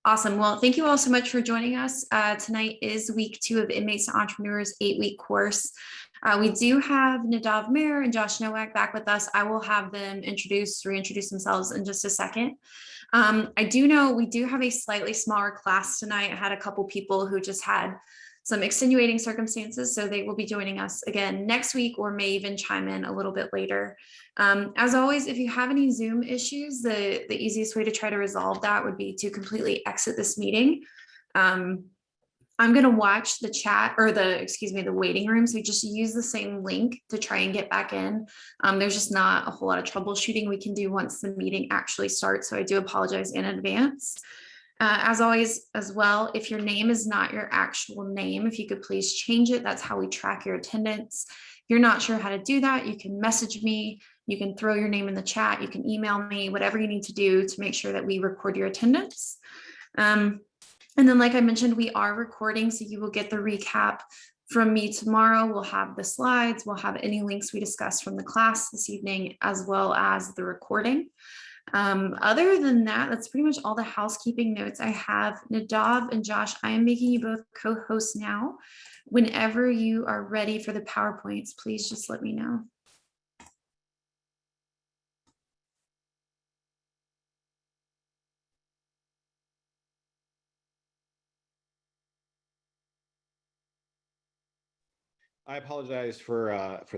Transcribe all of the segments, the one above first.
Awesome. Well, thank you all so much for joining us. Tonight is week 2 of Inmates to Entrepreneurs 8-week course. We do have Nadav Mayer and Josh Nowak back with us. I will have them reintroduce themselves in just a second. I do know we do have a slightly smaller class tonight. I had a couple people who just had some extenuating circumstances, so they will be joining us again next week or may even chime in a little bit later. As always, if you have any Zoom issues, the easiest way to try to resolve that would be to completely exit this meeting. I'm going to watch the chat or the waiting room. So just use the same link to try and get back in. There's just not a whole lot of troubleshooting we can do once the meeting actually starts. So I do apologize in advance. As always, as well, if your name is not your actual name, if you could please change it. That's how we track your attendance. If you're not sure how to do that, you can message me. You can throw your name in the chat. You can email me, whatever you need to do to make sure that we record your attendance. And then, like I mentioned, we are recording, so you will get the recap from me tomorrow. We'll have the slides. We'll have any links we discussed from the class this evening, as well as the recording. Other than that, that's pretty much all the housekeeping notes I have. Nadav and Josh, I am making you both co-hosts now. Whenever you are ready for the PowerPoints, please just let me know. I apologize for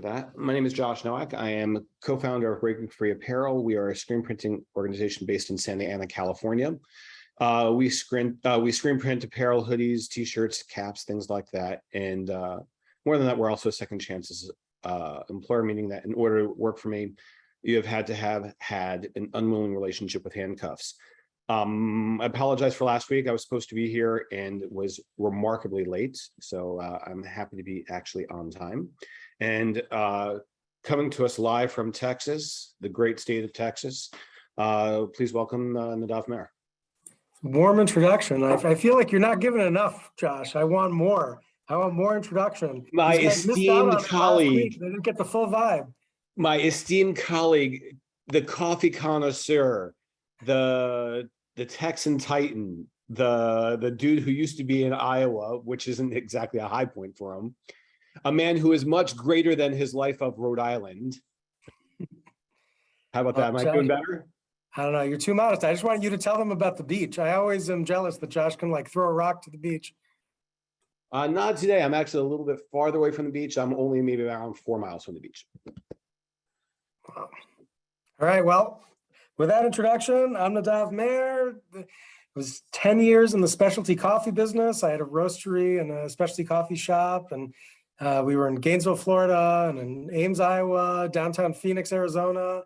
that. My name is Josh Nowak. I am co-founder of Breaking Free Apparel. We are a screen printing organization based in Santa Ana, California. We screen print apparel, hoodies, t-shirts, caps, things like that. And more than that, we're also a second chances employer, meaning that in order to work for me, you have had to have had an unwilling relationship with handcuffs. I apologize for last week. I was supposed to be here and was remarkably late. So I'm happy to be actually on time. And coming to us live from Texas, the great state of Texas, please welcome Nadav Mayer. Warm introduction. I feel like you're not giving enough, Josh. I want more. I want more introduction. My esteemed colleague. They didn't get the full vibe. My esteemed colleague, the coffee connoisseur, the Texan Titan, the dude who used to be in Iowa, which isn't exactly a high point for him, a man who is much greater than his life of Rhode Island. How about that? Am I doing better? I don't know. You're too modest. I just want you to tell them about the beach. I always am jealous that Josh can like throw a rock to the beach. Not today. I'm actually a little bit farther away from the beach. I'm only maybe around 4 miles from the beach. Wow. All right. Well, with that introduction, I'm Nadav Mayer. I was 10 years in the specialty coffee business. I had a roastery and a specialty coffee shop, and we were in Gainesville, Florida, and in Ames, Iowa, downtown Phoenix, Arizona.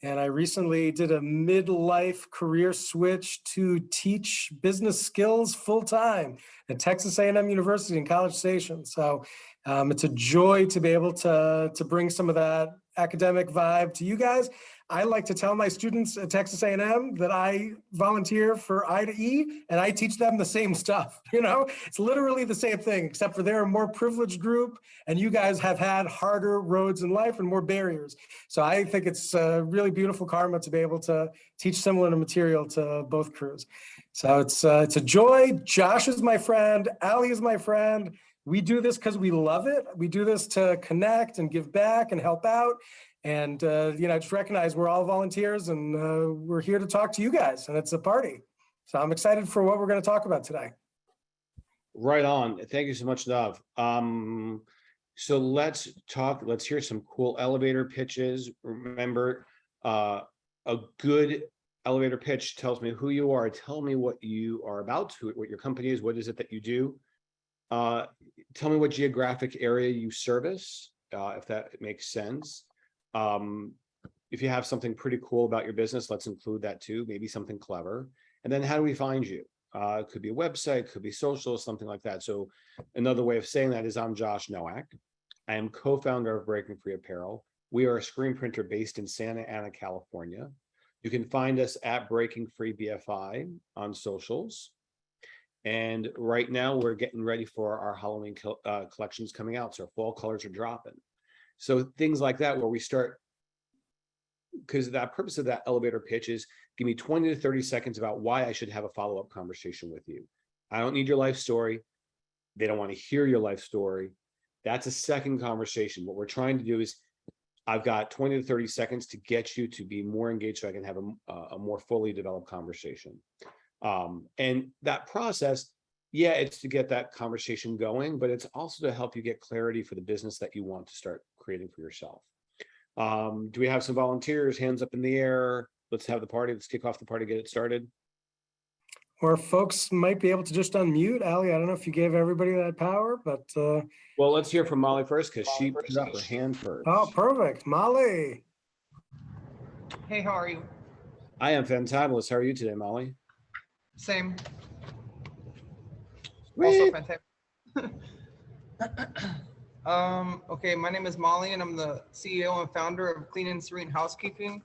And I recently did a midlife career switch to teach business skills full-time at Texas A&M University in College Station. So it's a joy to be able to bring some of that academic vibe to you guys. I like to tell my students at Texas A&M that I volunteer for I2E and I teach them the same stuff. You know, it's literally the same thing, except for they're a more privileged group and you guys have had harder roads in life and more barriers. So I think it's a really beautiful karma to be able to teach similar material to both crews. So it's a joy. Josh is my friend. Ali is my friend. We do this because we love it. We do this to connect and give back and help out. And, just recognize we're all volunteers and we're here to talk to you guys and it's a party. So I'm excited for what we're going to talk about today. Right on. Thank you so much, Nadav. So let's hear some cool elevator pitches. Remember, a good elevator pitch tells me who you are. Tell me what you are about, what your company is, what is it that you do. Tell me what geographic area you service, if that makes sense. If you have something pretty cool about your business, let's include that too, maybe something clever. And then how do we find you? It could be a website, could be social, something like that. So another way of saying that is I'm Josh Nowak. I am co-founder of Breaking Free Apparel. We are a screen printer based in Santa Ana, California. You can find us at Breaking Free BFI on socials. And right now we're getting ready for our Halloween collections coming out. So fall colors are dropping. So things like that where we start, because the purpose of that elevator pitch is give me 20 to 30 seconds about why I should have a follow-up conversation with you. I don't need your life story. They don't want to hear your life story. That's a second conversation. What we're trying to do is I've got 20 to 30 seconds to get you to be more engaged so I can have a more fully developed conversation. And that process, yeah, it's to get that conversation going, but it's also to help you get clarity for the business that you want to start creating for yourself. Do we have some volunteers? Hands up in the air. Let's have the party. Let's kick off the party, get it started. Or folks might be able to just unmute. Ali, I don't know if you gave everybody that power, but, Well, let's hear from Molly first because she put up her hand first. oh, perfect. Molly. Hey, how are you? I am fantabulous. How are you today, Molly? Same. Also Sweet. fantastic. Okay, my name is Molly and I'm the CEO and founder of Clean and Serene Housekeeping.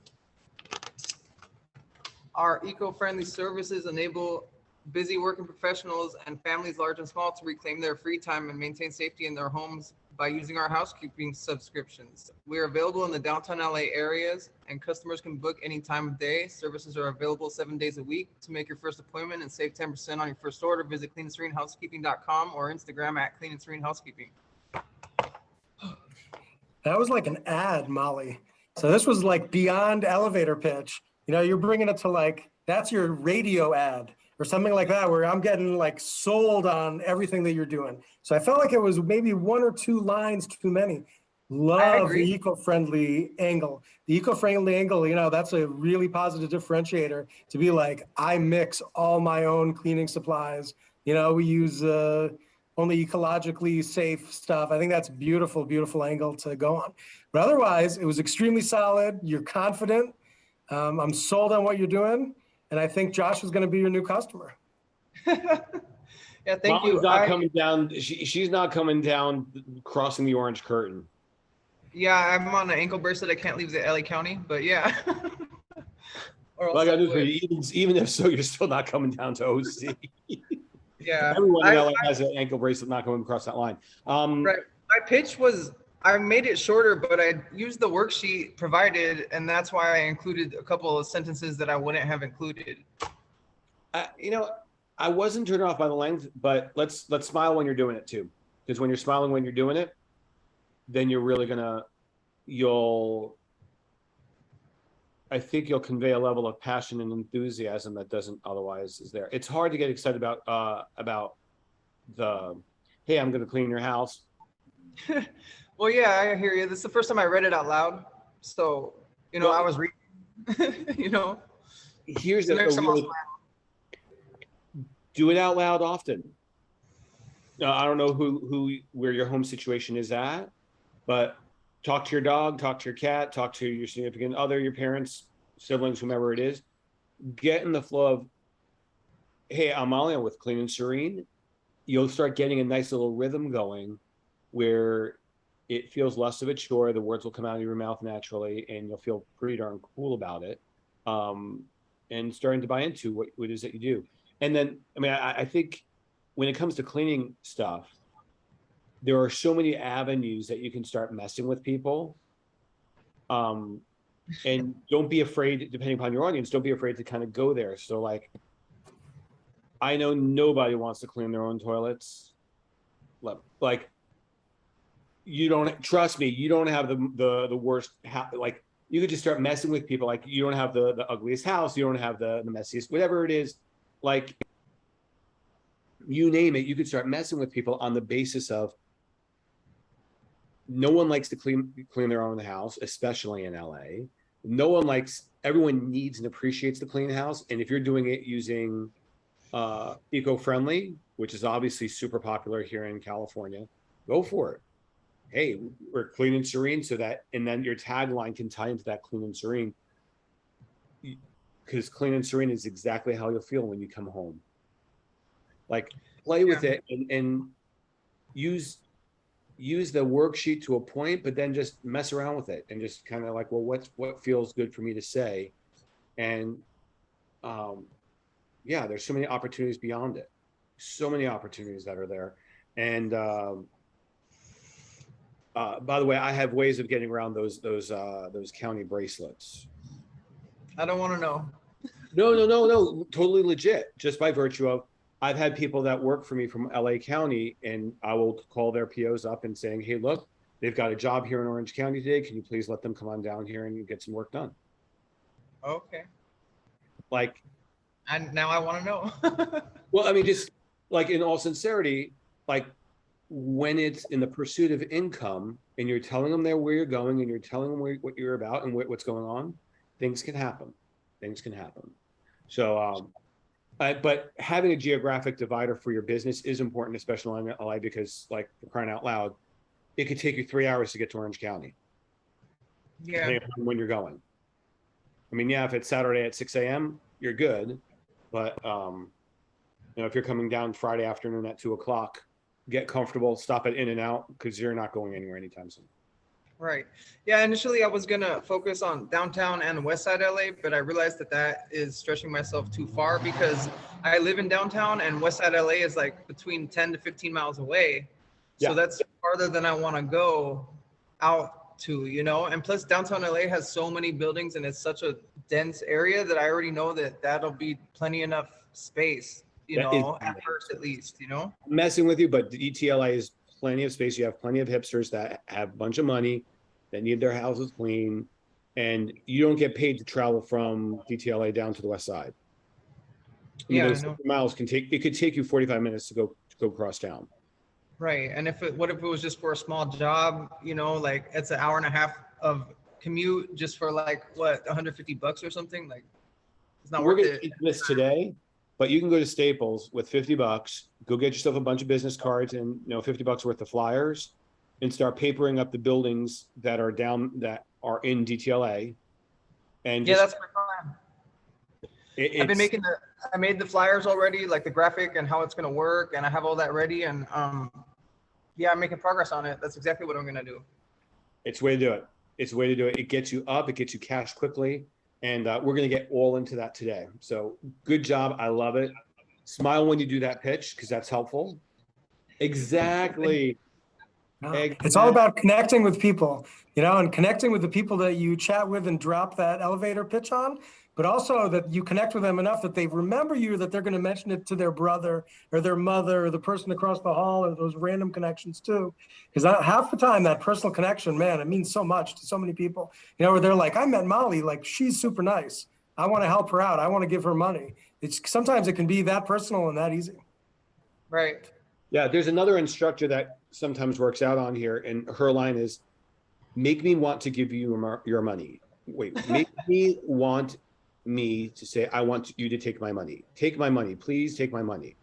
Our eco-friendly services enable busy working professionals and families large and small to reclaim their free time and maintain safety in their homes by using our housekeeping subscriptions. We are available in the downtown LA areas and customers can book any time of day. Services are available 7 days a week. To make your first appointment and save 10% on your first order, visit cleanandserenehousekeeping.com or Instagram at Clean and Serene Housekeeping. That was like an ad, Molly. So this was like beyond elevator pitch. You know, you're bringing it to like, that's your radio ad or something like that, where I'm getting like sold on everything that you're doing. So I felt like it was maybe 1 or 2 lines too many. Love the agree. eco-friendly angle. The eco-friendly angle, you know, that's a really positive differentiator to be like, I mix all my own cleaning supplies. You know, we use only ecologically safe stuff. I think that's beautiful, beautiful angle to go on. But otherwise, it was extremely solid. You're confident. I'm sold on what you're doing. And I think Josh is going to be your new customer. Yeah, thank Molly's you. not coming down. She's not coming down, crossing the orange curtain. Yeah, I'm on an ankle bracelet. I can't leave the LA County, but yeah. Or Well, I else got I news for would. you. Even if so, you're still not coming down to OC. Yeah. Everyone in I- LA has an ankle bracelet not going across that line. Right. My pitch was, I made it shorter, but I used the worksheet provided, and that's why I included a couple of sentences that I wouldn't have included. You know, I wasn't turned off by the length, but let's smile when you're doing it too. Because when you're smiling when you're doing it, then you're really I think you'll convey a level of passion and enthusiasm that doesn't otherwise is there. It's hard to get excited about the, hey, I'm going to clean your house. Well, yeah, I hear you. This is the first time I read it out loud. So, you know, Well, I was reading, you know. Here's So a next time I'll really, do it out loud often. I don't know where your home situation is at, but talk to your dog, talk to your cat, talk to your significant other, your parents, siblings, whomever it is. Get in the flow of, hey, I'm Molly, I'm with Clean and Serene. You'll start getting a nice little rhythm going where it feels less of a chore. The words will come out of your mouth naturally, and you'll feel pretty darn cool about it. And starting to buy into what it is that you do. And then, I mean, I think when it comes to cleaning stuff, there are so many avenues that you can start messing with people. And don't be afraid, depending upon your audience, don't be afraid to kind of go there. So like, I know nobody wants to clean their own toilets. Like, you don't, trust me, you don't have the worst, like, you could just start messing with people. Like, you don't have the ugliest house, you don't have the messiest, whatever it is, like, you name it, you could start messing with people on the basis of no one likes to clean their own house, especially in LA. No one likes, everyone needs and appreciates the clean house. And if you're doing it using eco-friendly, which is obviously super popular here in California, go for it. Hey, we're Clean and Serene, so that, and then your tagline can tie into that Clean and Serene, because Clean and Serene is exactly how you'll feel when you come home. Like, play with it and use the worksheet to a point, but then just mess around with it and just kind of like, well, what feels good for me to say? And yeah, there's so many opportunities beyond it, so many opportunities that are there. And by the way, I have ways of getting around those county bracelets. I don't want to know. No, totally legit, just by virtue of, I've had people that work for me from LA County, and I will call their POs up and saying, hey, look, they've got a job here in Orange County today. Can you please let them come on down here and get some work done? Okay. Like, And now I want to know. well, I mean, just like in all sincerity, like when it's in the pursuit of income and you're telling them where you're going and you're telling them what you're about and what's going on, things can happen. Things can happen. So, but having a geographic divider for your business is important, especially in LA, because like for crying out loud, it could take you 3 hours to get to Orange County, Yeah. depending on when you're going. I mean, yeah, if it's Saturday at 6 a.m., you're good. But, you know, if you're coming down Friday afternoon at 2 o'clock, get comfortable, stop at In-N-Out, because you're not going anywhere anytime soon. Right. Yeah, initially I was gonna focus on downtown and west side LA, but I realized that that is stretching myself too far because I live in downtown and west side LA is like between 10 to 15 miles away. So Yeah. that's farther than I want to go out to, you know? And plus downtown LA has so many buildings and it's such a dense area that I already know that that'll be plenty enough space, you That is know, at first at least, you know? I'm messing with you, but the ETLA is plenty of space. You have plenty of hipsters that have a bunch of money, that need their houses clean, and you don't get paid to travel from DTLA down to the west side. I mean, Yeah, I those know. miles could take you 45 minutes to go cross town. Right. And what if it was just for a small job, you know, like it's an hour and a half of commute just for like what, $150 or something? Like it's not We're worth gonna it. keep this today, but you can go to Staples with $50, go get yourself a bunch of business cards and, you know, $50 worth of flyers, and start papering up the buildings that are in DTLA. And Yeah, just, that's my plan. it's, I made the flyers already, like the graphic and how it's going to work. And I have all that ready. And yeah, I'm making progress on it. That's exactly what I'm going to do. it's the way to do it. It's the way to do it. It gets you up, it gets you cash quickly. And we're going to get all into that today. So good job. I love it. Smile when you do that pitch, because that's helpful. Exactly. It's all about connecting with people, you know, and connecting with the people that you chat with and drop that elevator pitch on, but also that you connect with them enough that they remember you, that they're going to mention it to their brother or their mother or the person across the hall, or those random connections too. Because half the time that personal connection, man, it means so much to so many people, you know, where they're like, I met Molly, like she's super nice. I want to help her out. I want to give her money. Sometimes it can be that personal and that easy. Right. Yeah, there's another instructor that sometimes works out on here, and her line is, make me want to give you your money. Wait, make me want me to say, I want you to take my money. Take my money, please take my money.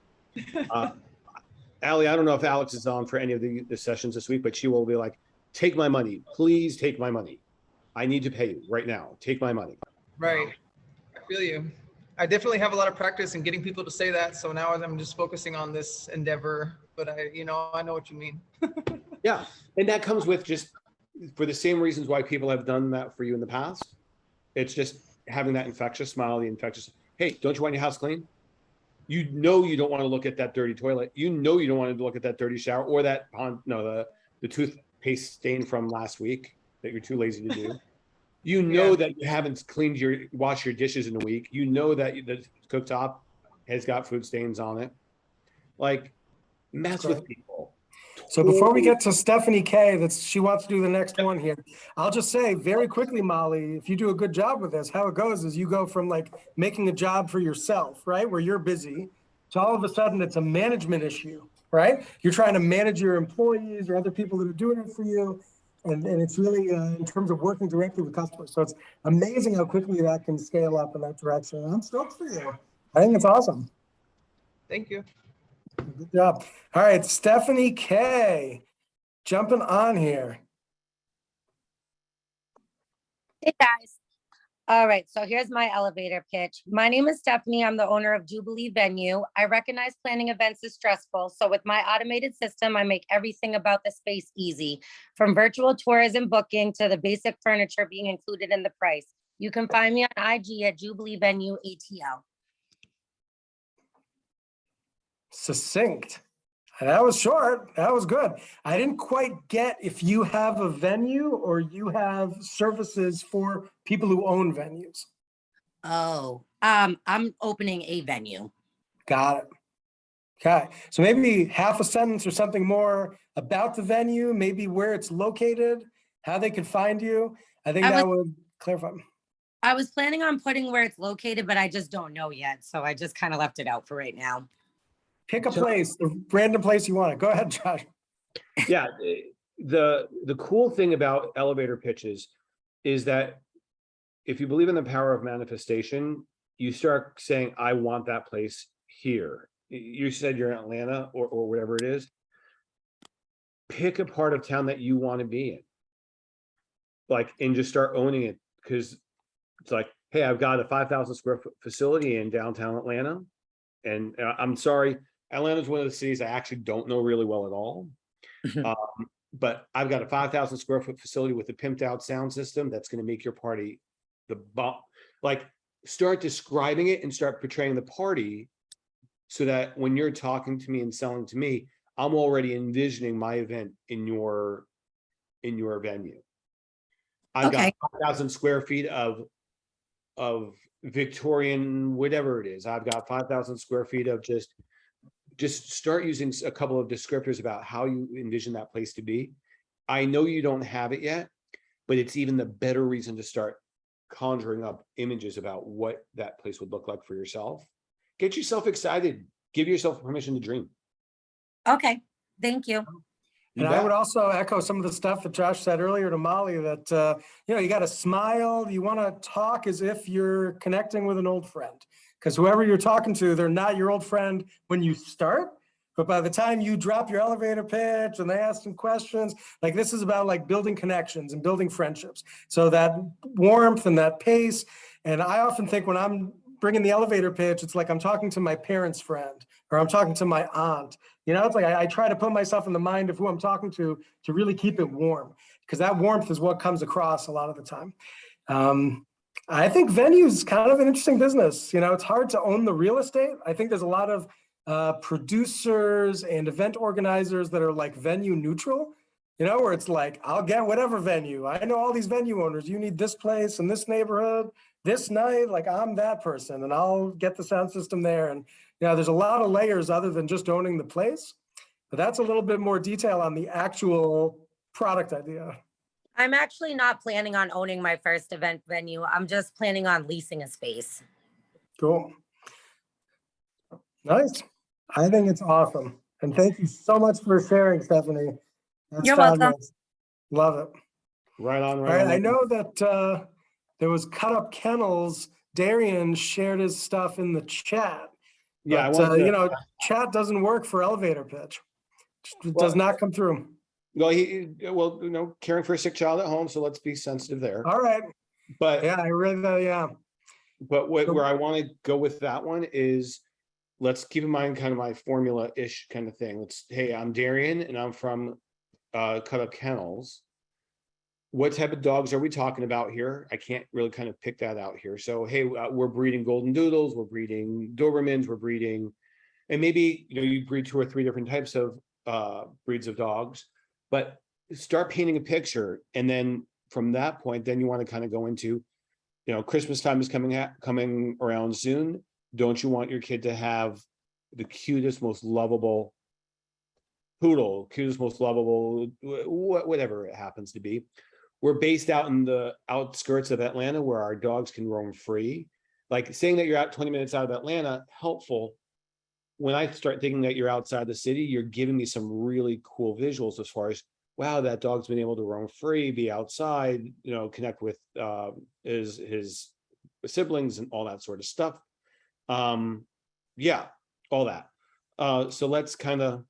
Allie, I don't know if Alex is on for any of the sessions this week, but she will be like, take my money, please take my money. I need to pay you right now. Take my money. Right. I feel you. I definitely have a lot of practice in getting people to say that. So now I'm just focusing on this endeavor, but I know what you mean. Yeah, and that comes with just for the same reasons why people have done that for you in the past. It's just having that infectious smile, the infectious, hey, don't you want your house clean? You know you don't want to look at that dirty toilet. You know you don't want to look at that dirty shower or that the toothpaste stain from last week that you're too lazy to do. You know that you haven't washed your dishes in a week. You know that the cooktop has got food stains on it. Like, mess with people. So before we get to Stephanie K, she wants to do the next one here. I'll just say very quickly, Molly, if you do a good job with this, how it goes is you go from like making a job for yourself, right, where you're busy, to all of a sudden it's a management issue, right? You're trying to manage your employees or other people that are doing it for you. And it's really in terms of working directly with customers. So it's amazing how quickly that can scale up in that direction. And I'm stoked for you. I think it's awesome. Thank you. Good job. All right, Stephanie K, jumping on here. Hey guys. All right, so here's my elevator pitch. My name is Stephanie. I'm the owner of Jubilee Venue. I recognize planning events is stressful. So with my automated system, I make everything about the space easy, from virtual tours and booking to the basic furniture being included in the price. You can find me on IG at Jubilee Venue ATL. Succinct. That was short. That was good. I didn't quite get if you have a venue or you have services for people who own venues. Oh, I'm opening a venue. Got it. Okay, so maybe half a sentence or something more about the venue, maybe where it's located, how they can find you. I think I that was- would clarify. I was planning on putting where it's located, but I just don't know yet. So I just kind of left it out for right now. Pick a So- place, a random place you want it. Go ahead, Josh. Yeah, the cool thing about elevator pitches is that if you believe in the power of manifestation, you start saying, I want that place here. You said you're in Atlanta or whatever it is. Pick a part of town that you want to be in. Like, and just start owning it, because it's like, hey, I've got a 5,000 square foot facility in downtown Atlanta. And I'm sorry, Atlanta's one of the cities I actually don't know really well at all. But I've got a 5,000 square foot facility with a pimped out sound system that's going to make your party the bomb. Like, start describing it and start portraying the party so that when you're talking to me and selling to me, I'm already envisioning my event in your venue. I've got Okay. 5,000 square feet of Victorian, whatever it is. I've got 5,000 square feet of just start using a couple of descriptors about how you envision that place to be. I know you don't have it yet, but it's even the better reason to start conjuring up images about what that place would look like for yourself. Get yourself excited. Give yourself permission to dream. Okay, thank you. You And I bet. would also echo some of the stuff that Josh said earlier to Molly that, you got to smile. You want to talk as if you're connecting with an old friend. Because whoever you're talking to, they're not your old friend when you start. But by the time you drop your elevator pitch and they ask some questions, like this is about like building connections and building friendships. So that warmth and that pace. And I often think when I'm bringing the elevator pitch, it's like I'm talking to my parents' friend or I'm talking to my aunt. It's like I try to put myself in the mind of who I'm talking to really keep it warm, because that warmth is what comes across a lot of the time. I think venues kind of an interesting business. It's hard to own the real estate. I think there's a lot of producers and event organizers that are like venue neutral, where it's like, I'll get whatever venue. I know all these venue owners. You need this place in this neighborhood, this night, like I'm that person and I'll get the sound system there. And there's a lot of layers other than just owning the place, but that's a little bit more detail on the actual product idea. I'm actually not planning on owning my first event venue. I'm just planning on leasing a space. Cool. Nice. I think it's awesome. And thank you so much for sharing, Stephanie. That's You're welcome. fabulous. Love it. Right on, All right right. on. I know that there was Cut Up Kennels. Darian shared his stuff in the chat. Yeah, I But, want to, chat doesn't work for elevator pitch. It Well- does not come through. well, caring for a sick child at home, so let's be sensitive there. All right. But Yeah, I read that. Yeah. But where I want to go with that one is, let's keep in mind kind of my formula-ish kind of thing. Hey, I'm Darian and I'm from Cut Up Kennels. What type of dogs are we talking about here? I can't really kind of pick that out here. So, hey, we're breeding Golden Doodles, we're breeding Dobermans, we're breeding, and maybe, you breed 2 or 3 different types of breeds of dogs, but start painting a picture. And then from that point, then you want to kind of go into, Christmas time is coming around soon. Don't you want your kid to have the cutest, most lovable poodle, cutest, most lovable, whatever it happens to be? We're based out in the outskirts of Atlanta where our dogs can roam free. Like saying that you're out 20 minutes out of Atlanta, helpful. When I start thinking that you're outside the city, you're giving me some really cool visuals as far as, wow, that dog's been able to roam free, be outside, connect with his siblings and all that sort of stuff. Yeah, all that. So let's kind of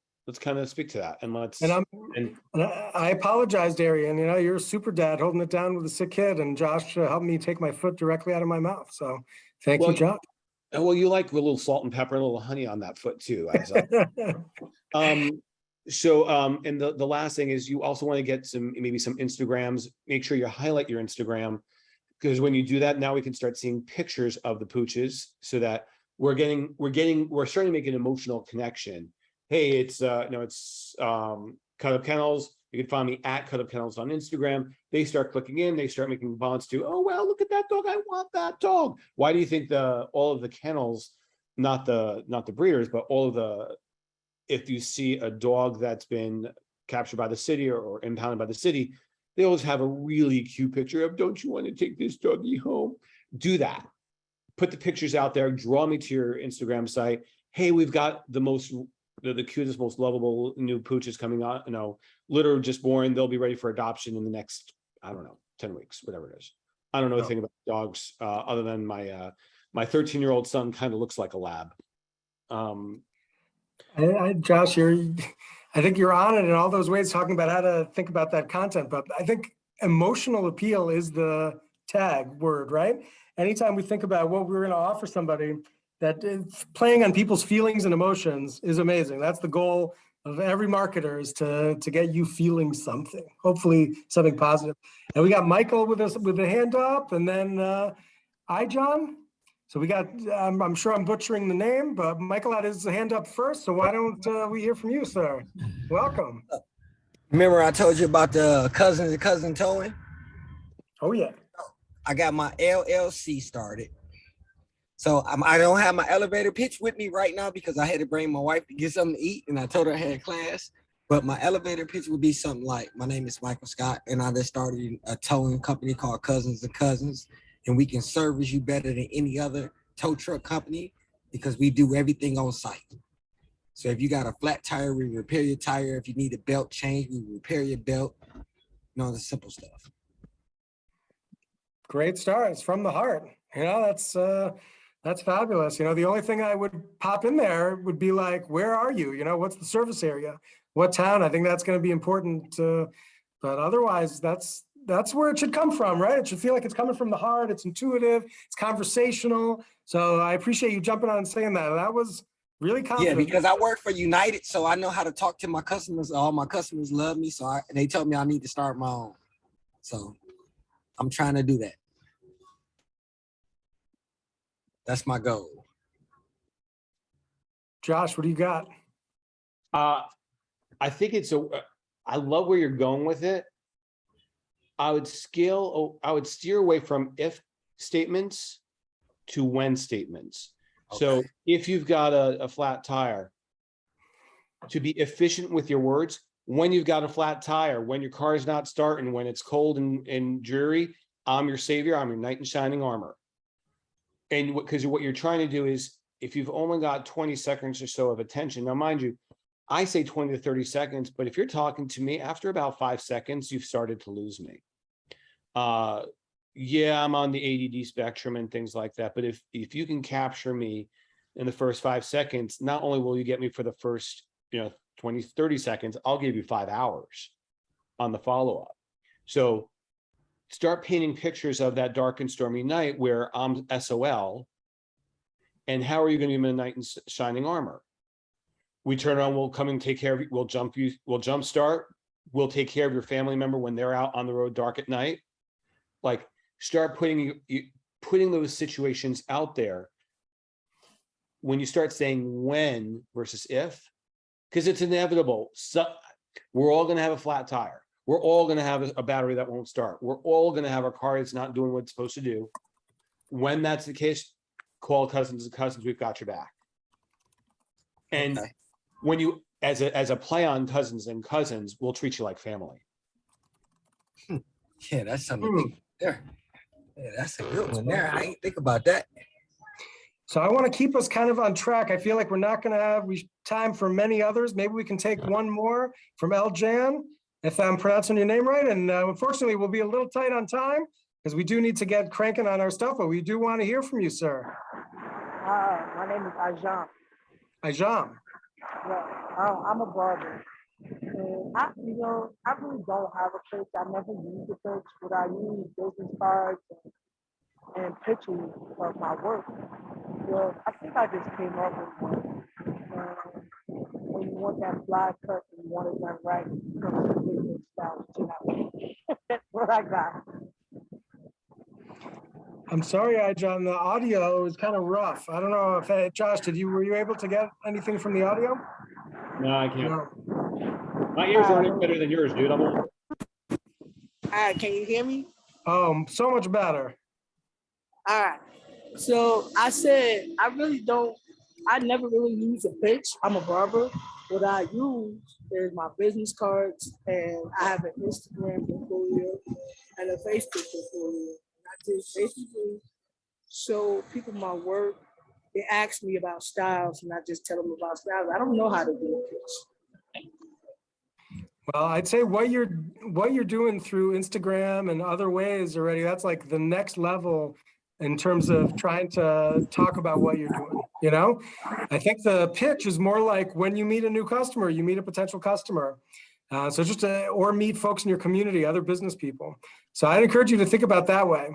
speak to that, and And I apologize, Darian. You're a super dad holding it down with a sick kid, and Josh helped me take my foot directly out of my mouth. So thank you, Josh. well, you like a little salt and pepper and a little honey on that foot too. And the last thing is, you also want to get maybe some Instagrams. Make sure you highlight your Instagram, because when you do that, now we can start seeing pictures of the pooches, so that we're starting to make an emotional connection. Hey, it's Cut Up Kennels. They can find me at Cut Up Kennels on Instagram. They start clicking in, they start making bonds to, oh, well, look at that dog. I want that dog. Why do you think all of the kennels, not the breeders, but all of the, if you see a dog that's been captured by the city or impounded by the city, they always have a really cute picture of, don't you want to take this doggy home? Do that. Put the pictures out there, draw me to your Instagram site. Hey, we've got the cutest, most lovable new pooches coming on, litter just born. They'll be ready for adoption in the next, I don't know, 10 weeks, whatever it is. I don't know a thing about dogs, other than my 13-year-old son kind of looks like a lab. Josh, I think you're on it in all those ways, talking about how to think about that content, but I think emotional appeal is the tag word, right? Anytime we think about what we're going to offer somebody, that playing on people's feelings and emotions is amazing. That's the goal of every marketer, is to get you feeling something, hopefully something positive. And we got Michael with us with a hand up, and then John. So we got, I'm sure I'm butchering the name, but Michael had his hand up first. So why don't we hear from you, sir? Welcome. Remember I told you about the cousins and cousin towing? Oh yeah. I got my LLC started. So I don't have my elevator pitch with me right now because I had to bring my wife to get something to eat, and I told her I had class. But my elevator pitch would be something like, my name is Michael Scott, and I just started a towing company called Cousins and Cousins. And we can service you better than any other tow truck company because we do everything on site. So if you got a flat tire, we repair your tire. If you need a belt change, we repair your belt. The simple stuff. Great start. It's from the heart. That's fabulous. The only thing I would pop in there would be like, where are you? What's the service area? What town? I think that's going to be important. But otherwise, that's where it should come from, right? It should feel like it's coming from the heart. It's intuitive. It's conversational. So I appreciate you jumping on and saying that. That was really confident. Yeah, because I work for United, so I know how to talk to my customers. All my customers love me, so they told me I need to start my own. So I'm trying to do that. That's my goal. Josh, what do you got? I think I love where you're going with it. I would steer away from if statements to when statements. Okay. So if you've got a flat tire, to be efficient with your words, when you've got a flat tire, when your car is not starting, when it's cold and dreary, I'm your savior, I'm your knight in shining armor. And because what you're trying to do is, if you've only got 20 seconds or so of attention, now mind you, I say 20 to 30 seconds, but if you're talking to me after about 5 seconds, you've started to lose me. Yeah, I'm on the ADD spectrum and things like that. But if you can capture me in the first 5 seconds, not only will you get me for the first, 20, 30 seconds, I'll give you 5 hours on the follow-up. So start painting pictures of that dark and stormy night where I'm SOL. And how are you going to be in knight in shining armor? We turn around, we'll come and take care of you. We'll jumpstart. We'll take care of your family member when they're out on the road dark at night. Like, start putting those situations out there. When you start saying when versus if, because it's inevitable. So we're all going to have a flat tire. We're all going to have a battery that won't start. We're all going to have a car that's not doing what it's supposed to do. When that's the case, call Cousins and Cousins. We've got your back. And okay. When you, as a play on Cousins and Cousins, we'll treat you like family. Yeah, that's something there. Yeah, that's a good one there. I didn't think about that. So I want to keep us kind of on track. I feel like we're not going to have time for many others. Maybe we can take one more from Eljan, if I'm pronouncing your name right. And unfortunately, we'll be a little tight on time because we do need to get cranking on our stuff, but we do want to hear from you, sir. My name is Ajam. Ajam. Yeah, I'm a barber. And I really don't have a pitch. I never use a pitch, but I use business cards and pictures of my work. Well, I think I just came up with one. When you want that fly cut and you want it done right, you come to the business style. That's what I got. I'm sorry, Ajam, the audio is kind of rough. I don't know if, Josh, were you able to get anything from the audio? No, I can't. No. My ears aren't any better than yours, dude. I'm old. All right, can you hear me? Oh, so much better. All right. So I said I never really use a pitch. I'm a barber. What I use is my business cards, and I have an Instagram portfolio and a Facebook portfolio. And I just basically show people my work. They ask me about styles, and I just tell them about styles. I don't know how to do a pitch. Well, I'd say what you're doing through Instagram and other ways already, that's like the next level in terms of trying to talk about what you're doing, you know? I think the pitch is more like when you meet a new customer, you meet a potential customer. So just or meet folks in your community, other business people. So I'd encourage you to think about that way.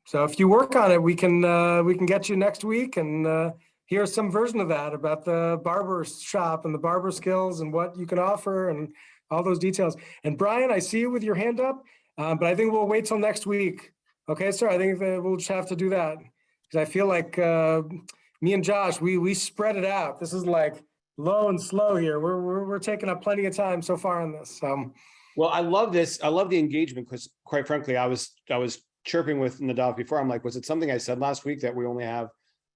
So if you work on it, we can get you next week and hear some version of that about the barber shop and the barber skills and what you can offer and all those details. And Brian, I see you with your hand up, but I think we'll wait till next week. Okay, sir, I think that we'll just have to do that because I feel like me and Josh, we spread it out. This is like low and slow here. We're taking up plenty of time so far on this. Well, I love this. I love the engagement because quite frankly, I was chirping with Nadav before. I'm like, was it something I said last week that we only have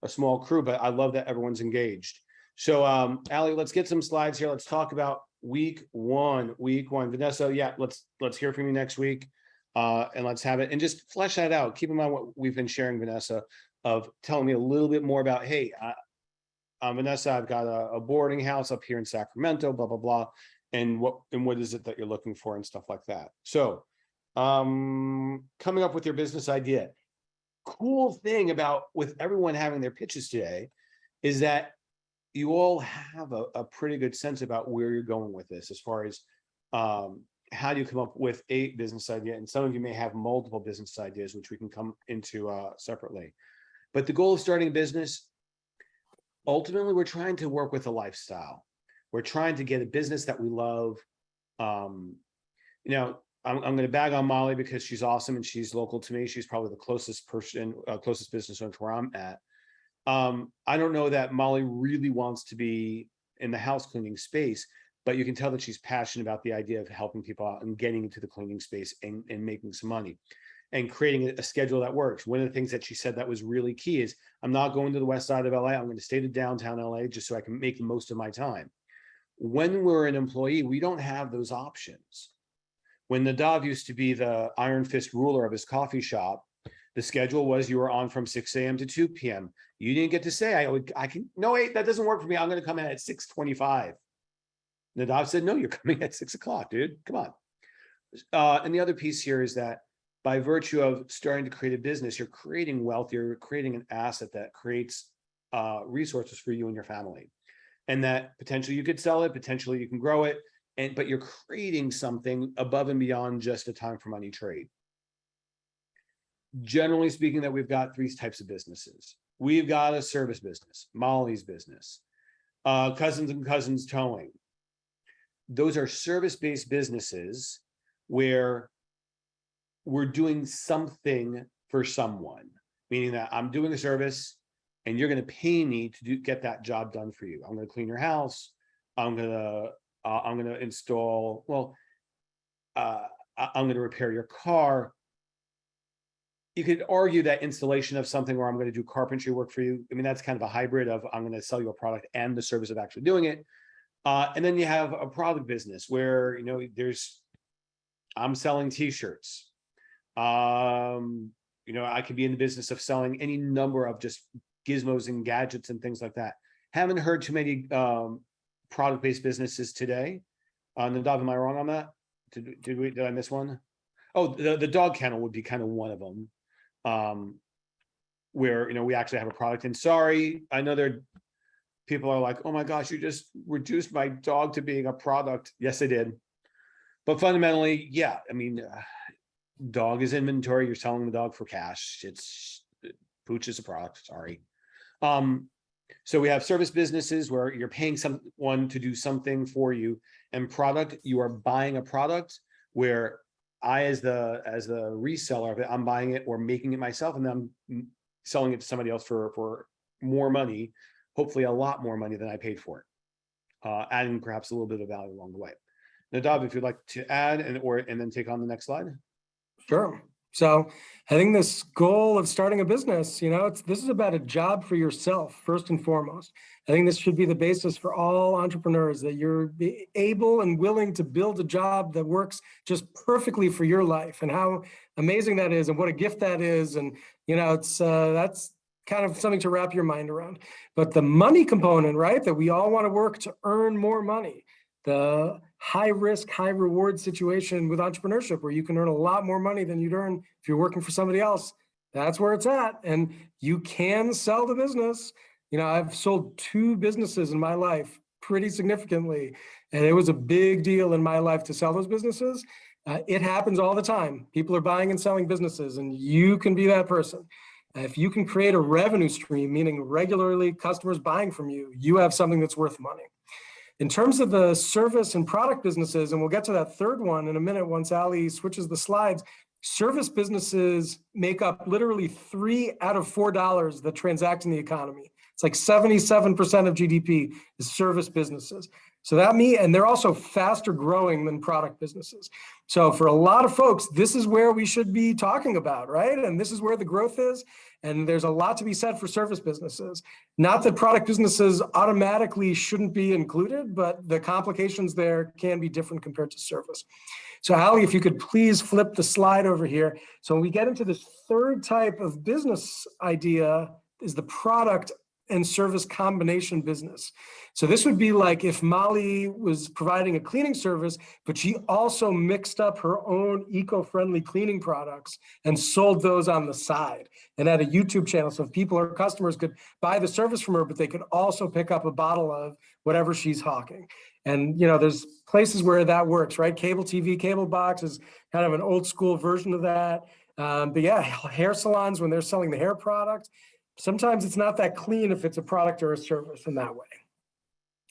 a small crew? But I love that everyone's engaged. So Ali, let's get some slides here. Let's talk about week one. Vanessa, yeah, let's hear from you next week. And let's have it and just flesh that out. Keep in mind what we've been sharing, Vanessa, of telling me a little bit more about, hey, Vanessa, I've got a boarding house up here in Sacramento, blah, blah, blah. And what is it that you're looking for and stuff like that. So coming up with your business idea. Cool thing about with everyone having their pitches today is that you all have a pretty good sense about where you're going with this as far as how do you come up with a business idea. And some of you may have multiple business ideas, which we can come into separately. But the goal of starting a business, ultimately, we're trying to work with a lifestyle. We're trying to get a business that we love. I'm going to bag on Molly because she's awesome and she's local to me. She's probably the closest business owner to where I'm at. I don't know that Molly really wants to be in the house cleaning space, but you can tell that she's passionate about the idea of helping people out and getting into the cleaning space and making some money and creating a schedule that works. One of the things that she said that was really key is I'm not going to the west side of LA. I'm going to stay to downtown LA just so I can make the most of my time. When we're an employee, we don't have those options. When Nadav used to be the iron fist ruler of his coffee shop, the schedule was you were on from 6 a.m. to 2 p.m. You didn't get to say, no, wait, that doesn't work for me. I'm going to come in at 6:25. Nadav said, no, you're coming at 6 o'clock, dude. Come on. And the other piece here is that by virtue of starting to create a business, you're creating wealth, you're creating an asset that creates resources for you and your family. And that potentially you could sell it, potentially you can grow it, but you're creating something above and beyond just a time for money trade. Generally speaking, that we've got three types of businesses. We've got a service business, Molly's business, Cousins and Cousins Towing. Those are service-based businesses where we're doing something for someone, meaning that I'm doing a service and you're going to pay me to get that job done for you. I'm going to clean your house. I'm going to install, I'm going to repair your car. You could argue that installation of something where I'm going to do carpentry work for you. I mean, that's kind of a hybrid of I'm going to sell you a product and the service of actually doing it. And then you have a product business where, I'm selling t-shirts. I could be in the business of selling any number of just gizmos and gadgets and things like that. Haven't heard too many product-based businesses today. Nadav, am I wrong on that? Did I miss one? Oh, the dog kennel would be kind of one of them. Where we actually have a product. And sorry, I know people are like, oh my gosh, you just reduced my dog to being a product. Yes, I did. But fundamentally, yeah, I mean, dog is inventory. You're selling the dog for cash. Pooch is a product. Sorry. So we have service businesses where you're paying someone to do something for you, and product, you are buying a product where I, as the reseller of it, I'm buying it or making it myself, and then I'm selling it to somebody else for more money, hopefully a lot more money than I paid for it. adding perhaps a little bit of value along the way. Nadav, if you'd like to add and then take on the next slide. Sure. So I think this goal of starting a business, this is about a job for yourself, first and foremost. I think this should be the basis for all entrepreneurs, that you're able and willing to build a job that works just perfectly for your life, and how amazing that is and what a gift that is. And, that's kind of something to wrap your mind around. But the money component, right, that we all want to work to earn more money, the high risk, high reward situation with entrepreneurship, where you can earn a lot more money than you'd earn if you're working for somebody else. That's where it's at. And you can sell the business. I've sold 2 businesses in my life pretty significantly. And it was a big deal in my life to sell those businesses. It happens all the time. People are buying and selling businesses, and you can be that person. If you can create a revenue stream, meaning regularly customers buying from you, you have something that's worth money. In terms of the service and product businesses, and we'll get to that third one in a minute once Ali switches the slides, service businesses make up literally $3 out of $4 that transact in the economy. It's like 77% of GDP is service businesses. So and they're also faster growing than product businesses. So for a lot of folks, this is where we should be talking about, right? And this is where the growth is. And there's a lot to be said for service businesses. Not that product businesses automatically shouldn't be included, but the complications there can be different compared to service. So Ali, if you could please flip the slide over here. So when we get into this third type of business idea, is the product and service combination business. So this would be like if Molly was providing a cleaning service, but she also mixed up her own eco-friendly cleaning products and sold those on the side, and had a YouTube channel. So if people or customers could buy the service from her, but they could also pick up a bottle of whatever she's hawking. And, there's places where that works, right? Cable TV, cable box is kind of an old school version of that. But yeah, hair salons, when they're selling the hair product, sometimes it's not that clean if it's a product or a service in that way.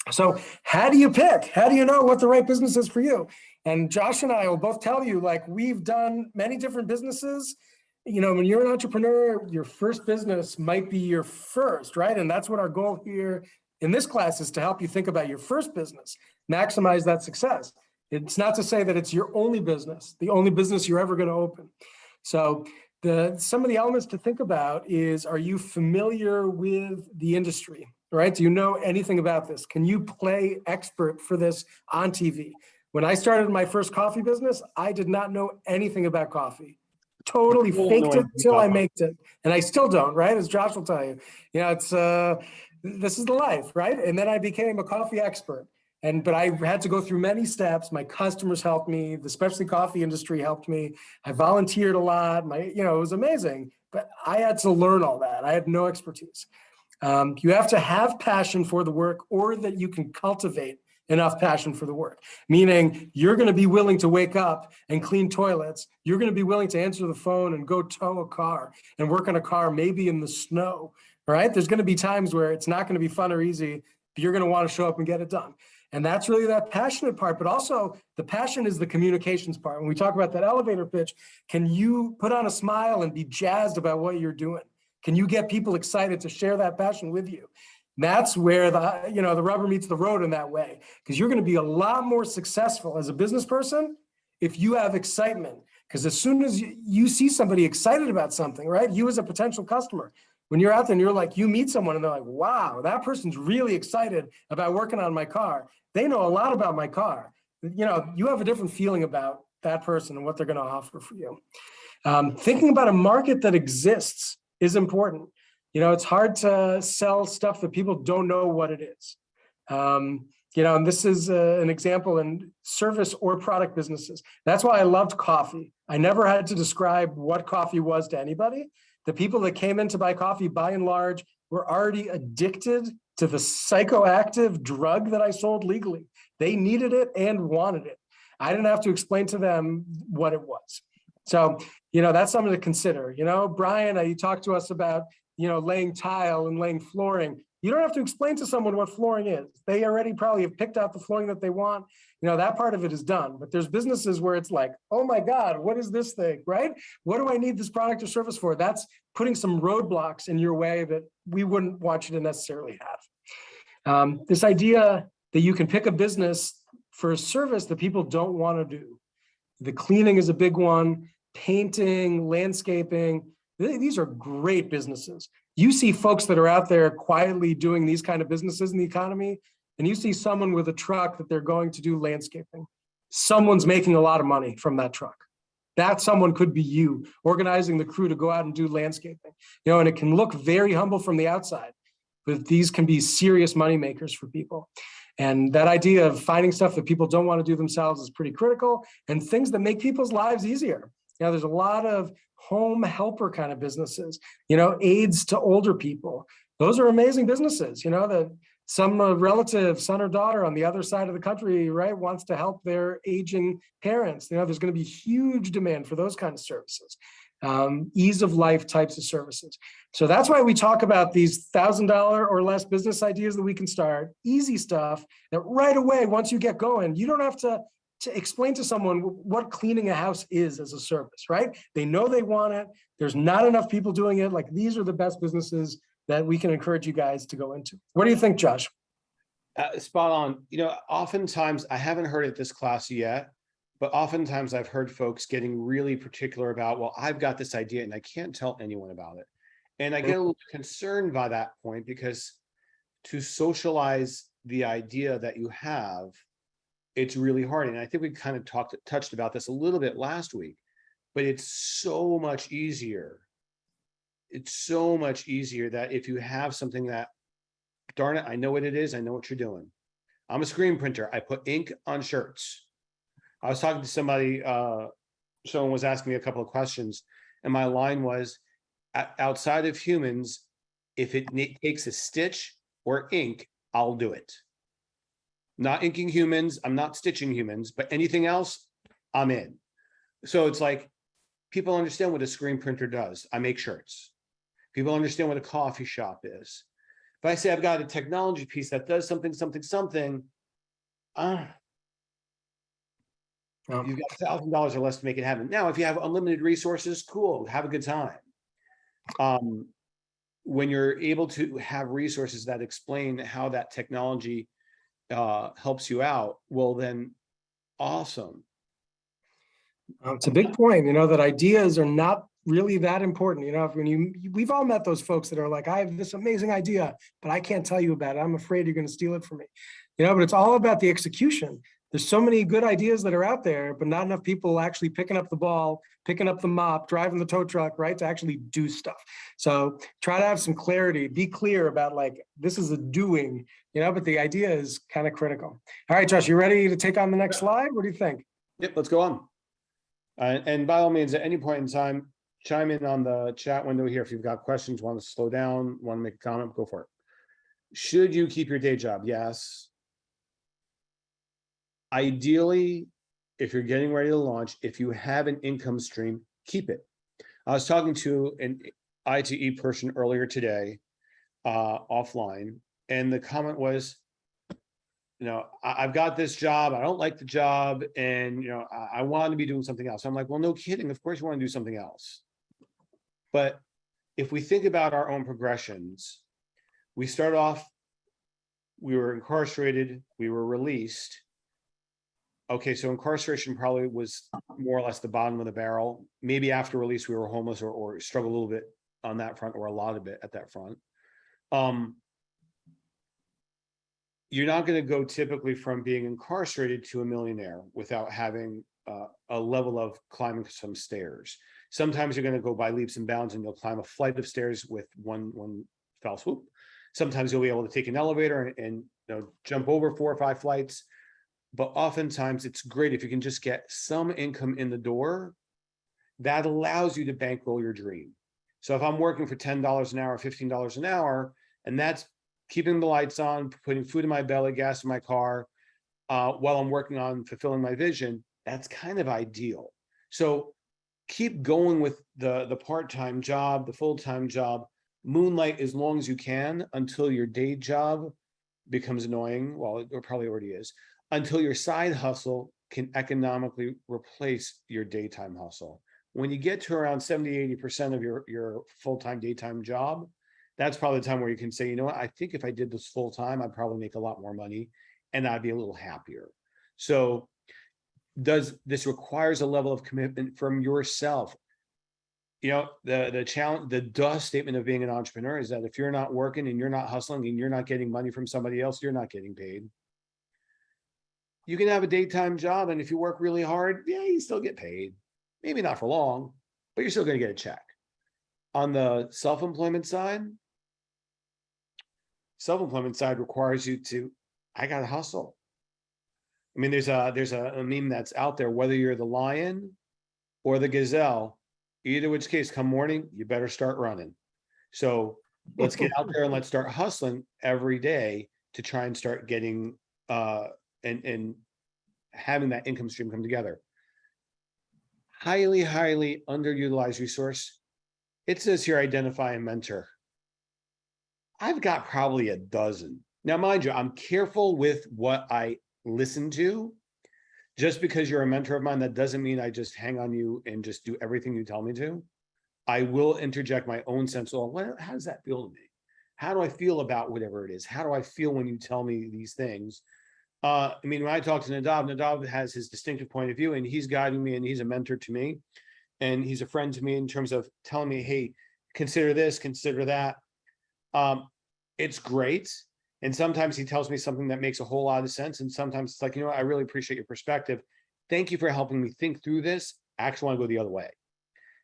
So how do you pick? How do you know what the right business is for you? And Josh and I will both tell you, we've done many different businesses. When you're an entrepreneur, your first business might be your first, right? And that's what our goal here in this class is, to help you think about your first business, maximize that success. It's not to say that it's your only business, the only business you're ever going to open. So some of the elements to think about is, are you familiar with the industry, right? Do you know anything about this? Can you play expert for this on TV? When I started my first coffee business, I did not know anything about coffee. Totally faked it until I made it. And I still don't, right? As Josh will tell you, it's, this is the life, right? And then I became a coffee expert. But I had to go through many steps. My customers helped me. The specialty coffee industry helped me. I volunteered a lot. It was amazing. But I had to learn all that. I had no expertise. You have to have passion for the work, or that you can cultivate enough passion for the work. Meaning you're going to be willing to wake up and clean toilets. You're going to be willing to answer the phone and go tow a car and work on a car, maybe in the snow, right? There's going to be times where it's not going to be fun or easy, but you're going to want to show up and get it done. And that's really that passionate part, but also the passion is the communications part. When we talk about that elevator pitch, can you put on a smile and be jazzed about what you're doing? Can you get people excited to share that passion with you? And that's where the rubber meets the road in that way, because you're going to be a lot more successful as a business person if you have excitement. Because as soon as you see somebody excited about something, right? You as a potential customer, when you're out there and you meet someone and they're like, wow, that person's really excited about working on my car. They know a lot about my car. You have a different feeling about that person and what they're going to offer for you. Thinking about a market that exists is important. It's hard to sell stuff that people don't know what it is. And this is an example in service or product businesses. That's why I loved coffee. I never had to describe what coffee was to anybody. The people that came in to buy coffee, by and large, were already addicted to the psychoactive drug that I sold legally. They needed it and wanted it. I didn't have to explain to them what it was. So, that's something to consider. Brian, you talked to us about, laying tile and laying flooring. You don't have to explain to someone what flooring is. They already probably have picked out the flooring that they want. That part of it is done. But there's businesses where it's like, oh my God, what is this thing, right? What do I need this product or service for? That's putting some roadblocks in your way that we wouldn't want you to necessarily have. This idea that you can pick a business for a service that people don't want to do. The cleaning is a big one, painting, landscaping. These are great businesses. You see folks that are out there quietly doing these kind of businesses in the economy, and you see someone with a truck that they're going to do landscaping. Someone's making a lot of money from that truck. That someone could be you, organizing the crew to go out and do landscaping. And it can look very humble from the outside, but these can be serious money makers for people. And that idea of finding stuff that people don't want to do themselves is pretty critical, and things that make people's lives easier. There's a lot of home helper kind of businesses, aids to older people. Those are amazing businesses, that some relative, son or daughter on the other side of the country, right, wants to help their aging parents. There's going to be huge demand for those kind of services. Ease of life types of services. So that's why we talk about these $1,000 or less business ideas that we can start, easy stuff that right away, once you get going, you don't have to explain to someone what cleaning a house is as a service, right? They know they want it. There's not enough people doing it. Like, these are the best businesses that we can encourage you guys to go into. What do you think, Josh? Spot on. Oftentimes, I haven't heard it this class yet, but oftentimes I've heard folks getting really particular about, well, I've got this idea and I can't tell anyone about it. And I get a little concerned by that point, because to socialize the idea that you have, it's really hard. And I think we kind of touched about this a little bit last week, but it's so much easier. It's so much easier that if you have something that, darn it, I know what it is. I know what you're doing. I'm a screen printer. I put ink on shirts. I was talking to somebody, someone was asking me a couple of questions, and my line was, outside of humans, if it takes a stitch or ink, I'll do it. Not inking humans, I'm not stitching humans, but anything else, I'm in. So it's like, people understand what a screen printer does. I make shirts. People understand what a coffee shop is. If I say I've got a technology piece that does something, you've got $1,000 or less to make it happen. Now, if you have unlimited resources, cool, have a good time. When you're able to have resources that explain how that technology helps you out, well, then awesome. It's a big point, that ideas are not really that important. When we've all met those folks that are like, I have this amazing idea, but I can't tell you about it. I'm afraid you're going to steal it from me. But it's all about the execution. There's so many good ideas that are out there, but not enough people actually picking up the ball, picking up the mop, driving the tow truck, right, to actually do stuff. So try to have some clarity, be clear about, like, this is a doing, but the idea is kind of critical. All right, Josh, you ready to take on the next slide? What do you think? Yep, let's go on. And by all means, at any point in time, chime in on the chat window here. If you've got questions, want to slow down, want to make a comment, go for it. Should you keep your day job? Yes. Ideally, if you're getting ready to launch, if you have an income stream, keep it. I was talking to an ITE person earlier today, offline, and the comment was, I've got this job, I don't like the job, and I want to be doing something else. I'm like, well, no kidding, of course you want to do something else. But if we think about our own progressions, we start off, we were incarcerated, we were released. Okay, so incarceration probably was more or less the bottom of the barrel. Maybe after release, we were homeless or struggled a little bit on that front, or a lot of it at that front. You're not going to go typically from being incarcerated to a millionaire without having a level of climbing some stairs. Sometimes you're going to go by leaps and bounds, and you'll climb a flight of stairs with one fell swoop. Sometimes you'll be able to take an elevator and jump over 4 or 5 flights. But oftentimes it's great if you can just get some income in the door. That allows you to bankroll your dream. So if I'm working for $10 an hour, $15 an hour, and that's keeping the lights on, putting food in my belly, gas in my car, while I'm working on fulfilling my vision, that's kind of ideal. So keep going with the part-time job, the full-time job, moonlight as long as you can until your day job becomes annoying. Well, it probably already is. Until your side hustle can economically replace your daytime hustle. When you get to around 70-80% of your full-time daytime job, that's probably the time where you can say, I think if I did this full-time, I'd probably make a lot more money. and I'd be a little happier. So does this requires a level of commitment from yourself? You know, the challenge, the statement of being an entrepreneur is that if you're not working and you're not hustling and you're not getting money from somebody else, you're not getting paid. You can have a daytime job, and if you work really hard, yeah, you still get paid. Maybe not for long, but you're still going to get a check. On the self-employment side requires you to, I got to hustle. I mean, there's a meme that's out there, whether you're the lion or the gazelle, either which case, come morning, you better start running. So let's get out there and let's start hustling every day to try and start getting and having that income stream come together. Highly, highly underutilized resource. It says here, identify a mentor. I've got probably a dozen. Now, mind you, I'm careful with what I listen to. Just because you're a mentor of mine, that doesn't mean I just hang on you and just do everything you tell me to. I will interject my own sense of, well, how does that feel to me? How do I feel about whatever it is? How do I feel when you tell me these things? I mean, when I talk to Nadav has his distinctive point of view, and he's guiding me, and he's a mentor to me, and he's a friend to me in terms of telling me, hey, consider this, consider that. It's great. And sometimes he tells me something that makes a whole lot of sense. And sometimes it's like, you know what, I really appreciate your perspective. Thank you for helping me think through this. I actually want to go the other way.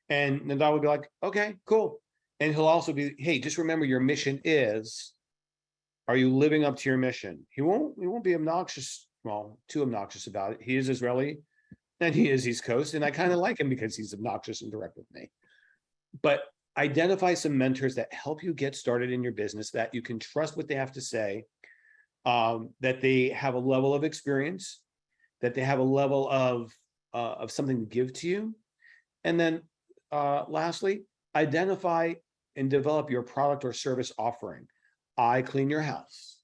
And Nadav would be like, okay, cool. And he'll also be, hey, just remember your mission is, are you living up to your mission? He won't be obnoxious, well, too obnoxious about it. He is Israeli and he is East Coast. And I kind of like him because he's obnoxious and direct with me. But identify some mentors that help you get started in your business, that you can trust what they have to say, that they have a level of experience, that they have a level of something to give to you. And then lastly, identify and develop your product or service offering. I clean your house.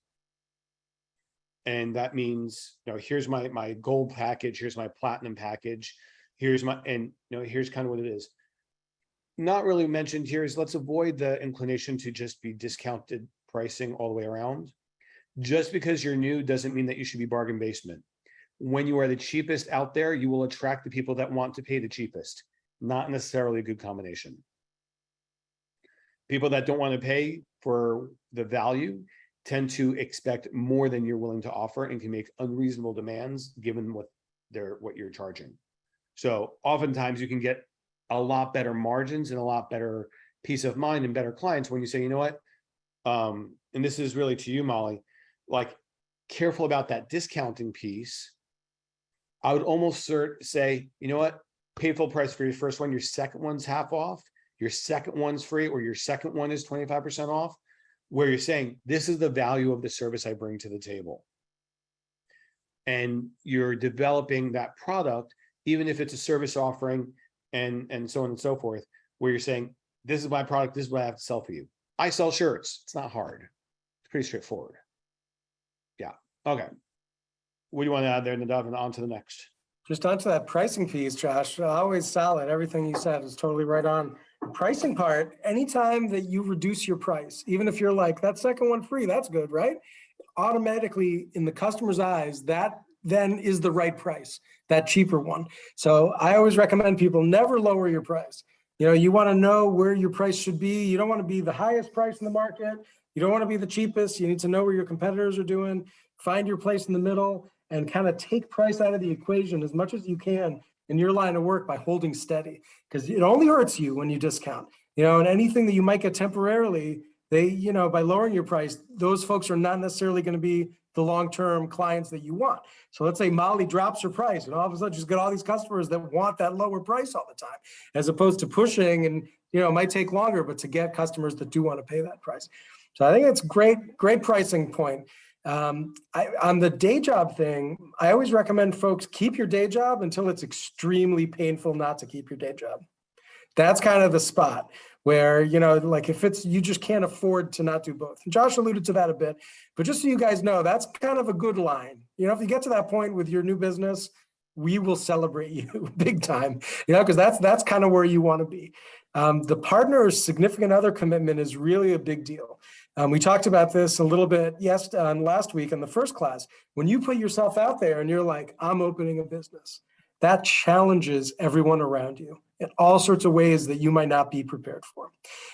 And that means, you know, here's my gold package, here's my platinum package, here's my, and you know, here's kind of what it is. Not really mentioned here is, let's avoid the inclination to just be discounted pricing all the way around. Just because you're new doesn't mean that you should be bargain basement. When you are the cheapest out there, you will attract the people that want to pay the cheapest. Not necessarily a good combination. People that don't want to pay for the value tend to expect more than you're willing to offer and can make unreasonable demands given what you're charging. So oftentimes you can get a lot better margins and a lot better peace of mind and better clients when you say, you know what, and this is really to you, Molly, like, careful about that discounting piece. I would almost say, you know what, pay full price for your first one, your second one's half off, your second one's free, or your second one is 25% off, where you're saying, this is the value of the service I bring to the table. And you're developing that product, even if it's a service offering and so on and so forth, where you're saying, this is my product, this is what I have to sell for you. I sell shirts. It's not hard. It's pretty straightforward. Yeah. Okay. What do you want to add there, Nadav, and on to the next? Just onto that pricing piece, Josh, always solid. Everything you said is totally right on. The pricing part, anytime that you reduce your price, even if you're like, that second one free, that's good, right? Automatically, in the customer's eyes, that then is the right price, that cheaper one. So I always recommend people never lower your price. You know, you want to know where your price should be. You don't want to be the highest price in the market. You don't want to be the cheapest. You need to know where your competitors are doing, find your place in the middle, and kind of take price out of the equation as much as you can in your line of work by holding steady, because it only hurts you when you discount, you know, and anything that you might get temporarily, you know, by lowering your price, those folks are not necessarily going to be the long-term clients that you want. So let's say Molly drops her price, and all of a sudden she's got all these customers that want that lower price all the time, as opposed to pushing, and, you know, it might take longer, but to get customers that do want to pay that price. So I think it's great pricing point. On the day job thing, I always recommend folks keep your day job until it's extremely painful not to keep your day job. That's kind of the spot where, you know, like if it's, you just can't afford to not do both. And Josh alluded to that a bit, but just so you guys know, that's kind of a good line. You know, if you get to that point with your new business, we will celebrate you big time, you know, because that's kind of where you want to be. The partner's significant other commitment is really a big deal. We talked about this a little bit last week in the first class. When you put yourself out there and you're like, I'm opening a business, that challenges everyone around you in all sorts of ways that you might not be prepared for.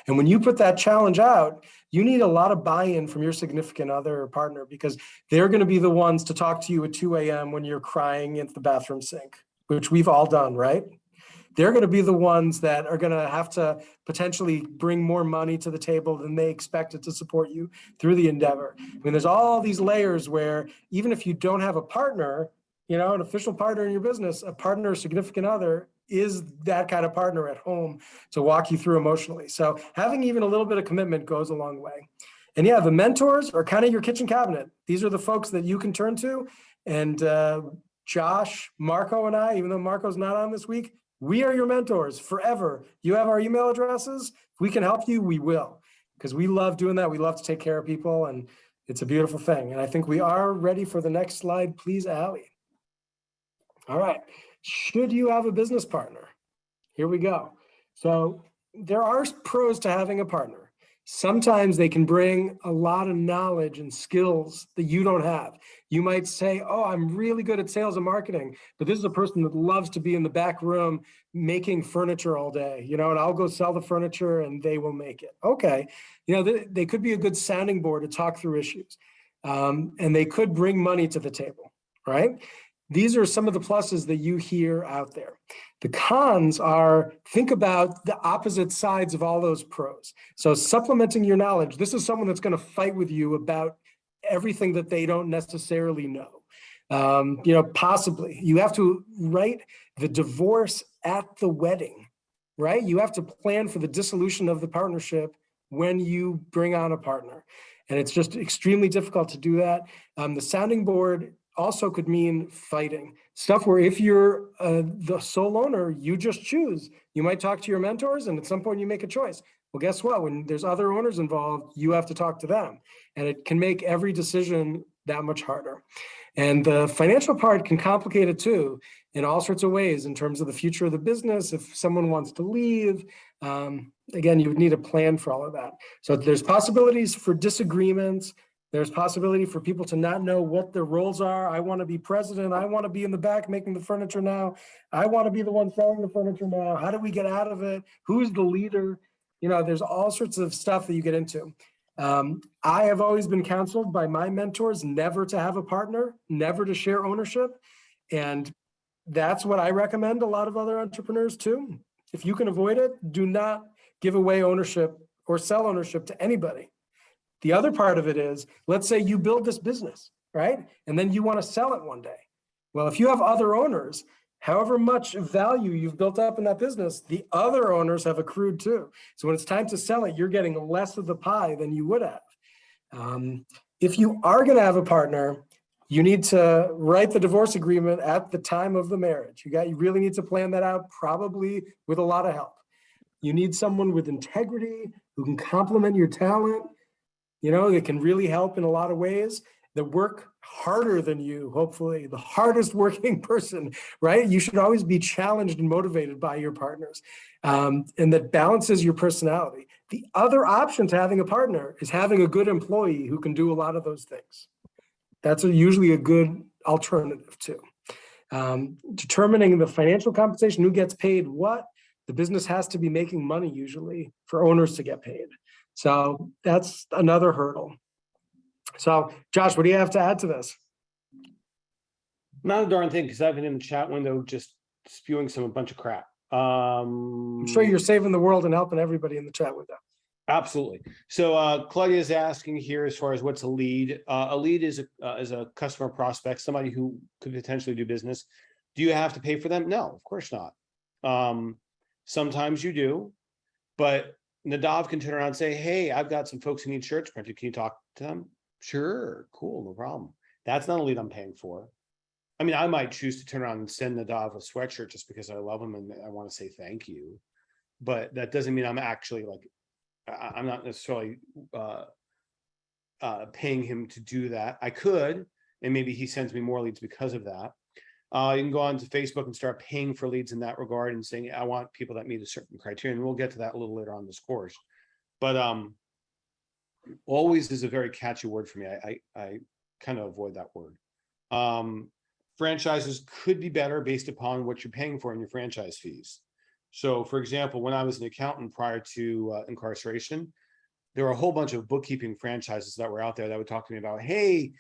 And when you put that challenge out, you need a lot of buy-in from your significant other or partner, because they're going to be the ones to talk to you at 2 a.m. when you're crying into the bathroom sink, which we've all done, right? They're going to be the ones that are going to have to potentially bring more money to the table than they expected to support you through the endeavor. I mean, there's all these layers where even if you don't have a partner, you know, an official partner in your business, a partner or significant other is that kind of partner at home to walk you through emotionally. So having even a little bit of commitment goes a long way. And yeah, the mentors are kind of your kitchen cabinet. These are the folks that you can turn to. And Josh, Marco, and I, even though Marco's not on this week, we are your mentors forever. You have our email addresses. If we can help you, we will, because we love doing that. We love to take care of people, and it's a beautiful thing. And I think we are ready for the next slide, please, Allie. All right. Should you have a business partner? Here we go. So there are pros to having a partner. Sometimes they can bring a lot of knowledge and skills that you don't have. You might say, oh, I'm really good at sales and marketing, but this is a person that loves to be in the back room making furniture all day, you know, and I'll go sell the furniture and they will make it. Okay. You know, they could be a good sounding board to talk through issues. And they could bring money to the table, right? These are some of the pluses that you hear out there. The cons are, think about the opposite sides of all those pros. So supplementing your knowledge, this is someone that's going to fight with you about everything that they don't necessarily know. You know, possibly you have to write the divorce at the wedding, right? You have to plan for the dissolution of the partnership when you bring on a partner. And it's just extremely difficult to do that. The sounding board also could mean fighting. Stuff where if you're the sole owner, you just choose. You might talk to your mentors and at some point you make a choice. Well, guess what? When there's other owners involved, you have to talk to them. And it can make every decision that much harder. And the financial part can complicate it too, in all sorts of ways, in terms of the future of the business. If someone wants to leave, again, you would need a plan for all of that. So there's possibilities for disagreements. There's possibility for people to not know what their roles are. I want to be president. I want to be in the back making the furniture now. I want to be the one selling the furniture now. How do we get out of it? Who's the leader? You know, there's all sorts of stuff that you get into. I have always been counseled by my mentors never to have a partner, never to share ownership. And that's what I recommend a lot of other entrepreneurs too. If you can avoid it, do not give away ownership or sell ownership to anybody. The other part of it is, let's say you build this business, right? And then you want to sell it one day. Well, if you have other owners, however much value you've built up in that business, the other owners have accrued too. So when it's time to sell it, you're getting less of the pie than you would have. If you are going to have a partner, you need to write the divorce agreement at the time of the marriage. You really need to plan that out, probably with a lot of help. You need someone with integrity who can complement your talent. You know, they can really help in a lot of ways, that work harder than you, hopefully, the hardest working person, right? You should always be challenged and motivated by your partners, and that balances your personality. The other option to having a partner is having a good employee who can do a lot of those things. That's usually a good alternative too. Determining the financial compensation, who gets paid what, the business has to be making money usually for owners to get paid. So that's another hurdle. So Josh, what do you have to add to this? Not a darn thing, because I've been in the chat window just spewing a bunch of crap. I'm sure you're saving the world and helping everybody in the chat window. Absolutely. So Claudia is asking here, as far as what's a lead. A lead is a customer prospect, somebody who could potentially do business. Do you have to pay for them? No, of course not. Sometimes you do, but Nadav can turn around and say, hey, I've got some folks who need shirts printed. Can you talk to them? Sure, cool, no problem. That's not a lead I'm paying for. I mean, I might choose to turn around and send Nadav a sweatshirt just because I love him and I want to say thank you. But that doesn't mean I'm actually like, I'm not necessarily paying him to do that. I could, and maybe he sends me more leads because of that. You can go on to Facebook and start paying for leads in that regard and saying, I want people that meet a certain criteria. And we'll get to that a little later on in this course. But always is a very catchy word for me. I kind of avoid that word. Franchises could be better based upon what you're paying for in your franchise fees. So for example, when I was an accountant prior to incarceration, there were a whole bunch of bookkeeping franchises that were out there that would talk to me about, hey,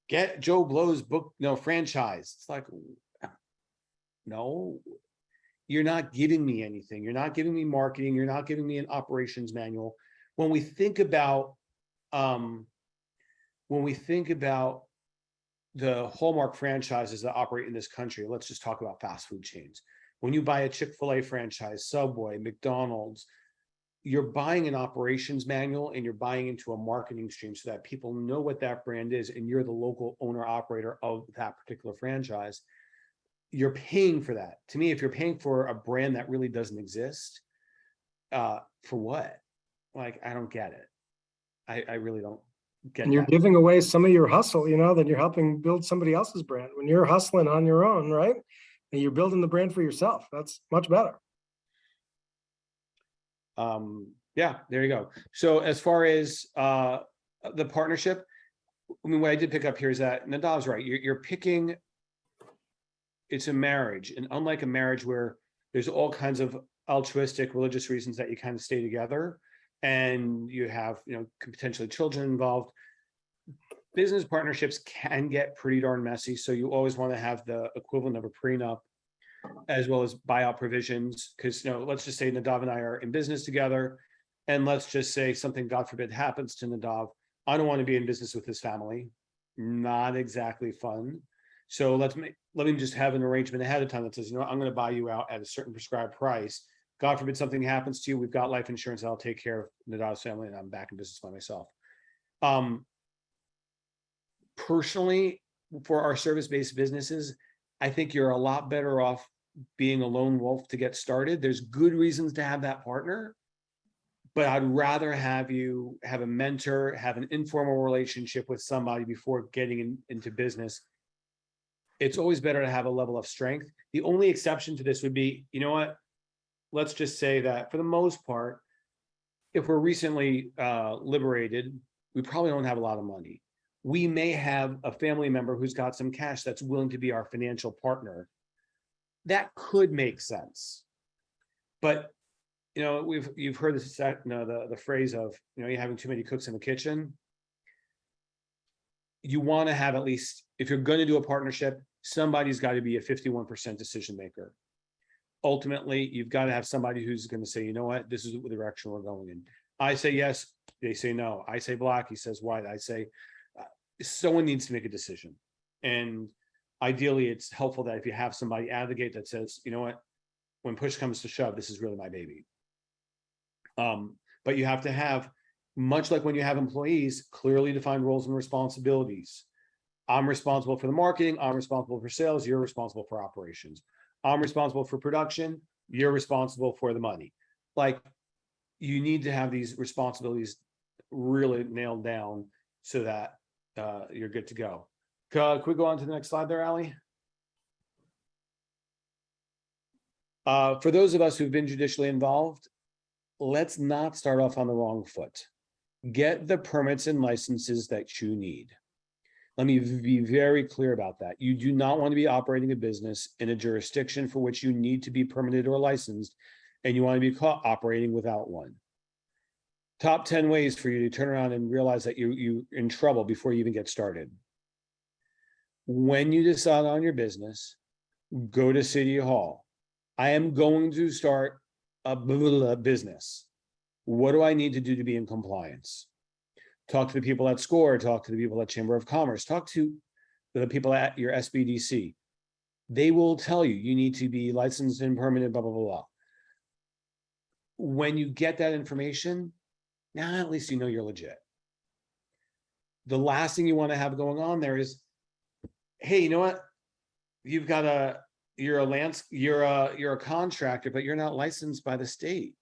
get Joe Blow's book, franchise. It's like, no, you're not giving me anything. You're not giving me marketing. You're not giving me an operations manual. When we think about the hallmark franchises that operate in this country, let's just talk about fast food chains. When you buy a Chick-fil-A franchise, Subway, McDonald's, you're buying an operations manual and you're buying into a marketing stream so that people know what that brand is and you're the local owner operator of that particular franchise. You're paying for that. To me, if you're paying for a brand that really doesn't exist, for what? Like, I don't get it. I really don't get And you're that. giving away some of your hustle, then you're helping build somebody else's brand. When you're hustling on your own, right? And you're building the brand for yourself, that's much better. Yeah, there you go. So as far as the partnership, I mean, what I did pick up here is that Nadav's right. You're picking, it's a marriage, and unlike a marriage where there's all kinds of altruistic religious reasons that you kind of stay together and you have, potentially children involved, business partnerships can get pretty darn messy. So you always want to have the equivalent of a prenup as well as buyout provisions. Because, let's just say Nadav and I are in business together. And let's just say something, God forbid, happens to Nadav. I don't want to be in business with his family. Not exactly fun. So let me just have an arrangement ahead of time that says, I'm going to buy you out at a certain prescribed price. God forbid something happens to you. We've got life insurance. I'll take care of Nadav's family and I'm back in business by myself. Personally, for our service-based businesses, I think you're a lot better off being a lone wolf to get started. There's good reasons to have that partner, but I'd rather have you have a mentor, have an informal relationship with somebody before getting into business. It's always better to have a level of strength. The only exception to this would be, let's just say that for the most part, if we're recently liberated, we probably don't have a lot of money. We may have a family member who's got some cash that's willing to be our financial partner. That could make sense. But, you've heard this, the phrase of, you're having too many cooks in the kitchen. You want to have at least, if you're going to do a partnership, somebody's got to be a 51% decision maker. Ultimately, you've got to have somebody who's going to say, this is the direction we're going in. I say yes, they say no. I say black, he says white. I say, someone needs to make a decision. And ideally, it's helpful that if you have somebody out of the gate that says, when push comes to shove, this is really my baby. But you have to have, much like when you have employees, clearly defined roles and responsibilities. I'm responsible for the marketing. I'm responsible for sales. You're responsible for operations. I'm responsible for production. You're responsible for the money. Like, you need to have these responsibilities really nailed down so that you're good to go. Can we go on to the next slide there, Ali? For those of us who've been judicially involved, let's not start off on the wrong foot. Get the permits and licenses that you need. Let me be very clear about that. You do not want to be operating a business in a jurisdiction for which you need to be permitted or licensed, and you want to be caught operating without one. Top 10 ways for you to turn around and realize that you're in trouble before you even get started. When you decide on your business, go to City Hall. I am going to start a business. What do I need to do to be in compliance? Talk to the people at SCORE, talk to the people at Chamber of Commerce, talk to the people at your SBDC. They will tell you need to be licensed and permitted, blah, blah, blah, blah. When you get that information, now at least you're legit. The last thing you want to have going on there is, hey, you know what? You've got you're a contractor, but you're not licensed by the state.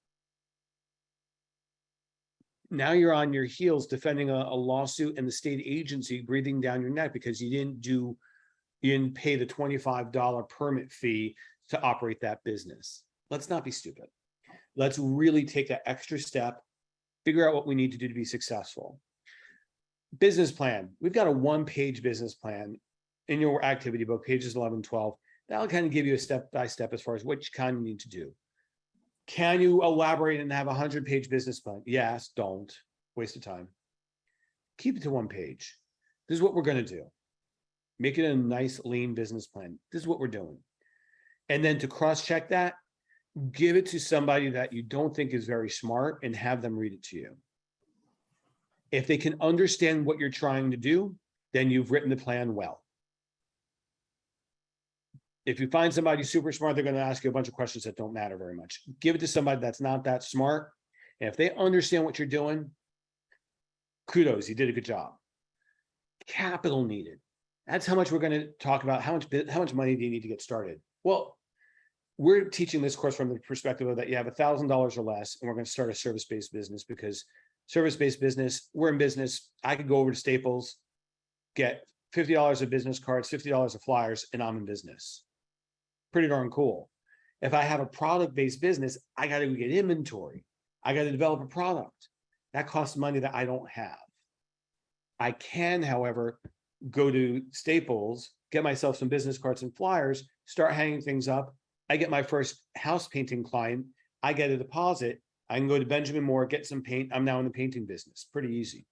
Now you're on your heels defending a lawsuit and the state agency breathing down your neck because you didn't pay the $25 permit fee to operate that business. Let's not be stupid. Let's really take that extra step, figure out what we need to do to be successful. Business plan. We've got a 1-page business plan in your activity book, pages 11, 12. That'll kind of give you a step-by-step as far as what you kind of need to do. Can you elaborate and have a 100-page business plan? Yes, don't. Waste of time. Keep it to 1 page. This is what we're going to do. Make it a nice, lean business plan. This is what we're doing. And then to cross-check that, give it to somebody that you don't think is very smart and have them read it to you. If they can understand what you're trying to do, then you've written the plan well. If you find somebody super smart, they're going to ask you a bunch of questions that don't matter very much. Give it to somebody that's not that smart. And if they understand what you're doing, kudos, you did a good job. Capital needed. That's how much we're going to talk about. How much money do you need to get started? Well, we're teaching this course from the perspective of that you have $1,000 or less, and we're going to start a service-based business, because service-based business, we're in business. I could go over to Staples, get $50 of business cards, $50 of flyers, and I'm in business. Pretty darn cool. If I have a product-based business, I got to get inventory. I got to develop a product. That costs money that I don't have. I can, however, go to Staples, get myself some business cards and flyers, start hanging things up. I get my first house painting client. I get a deposit. I can go to Benjamin Moore, get some paint. I'm now in the painting business. Pretty easy.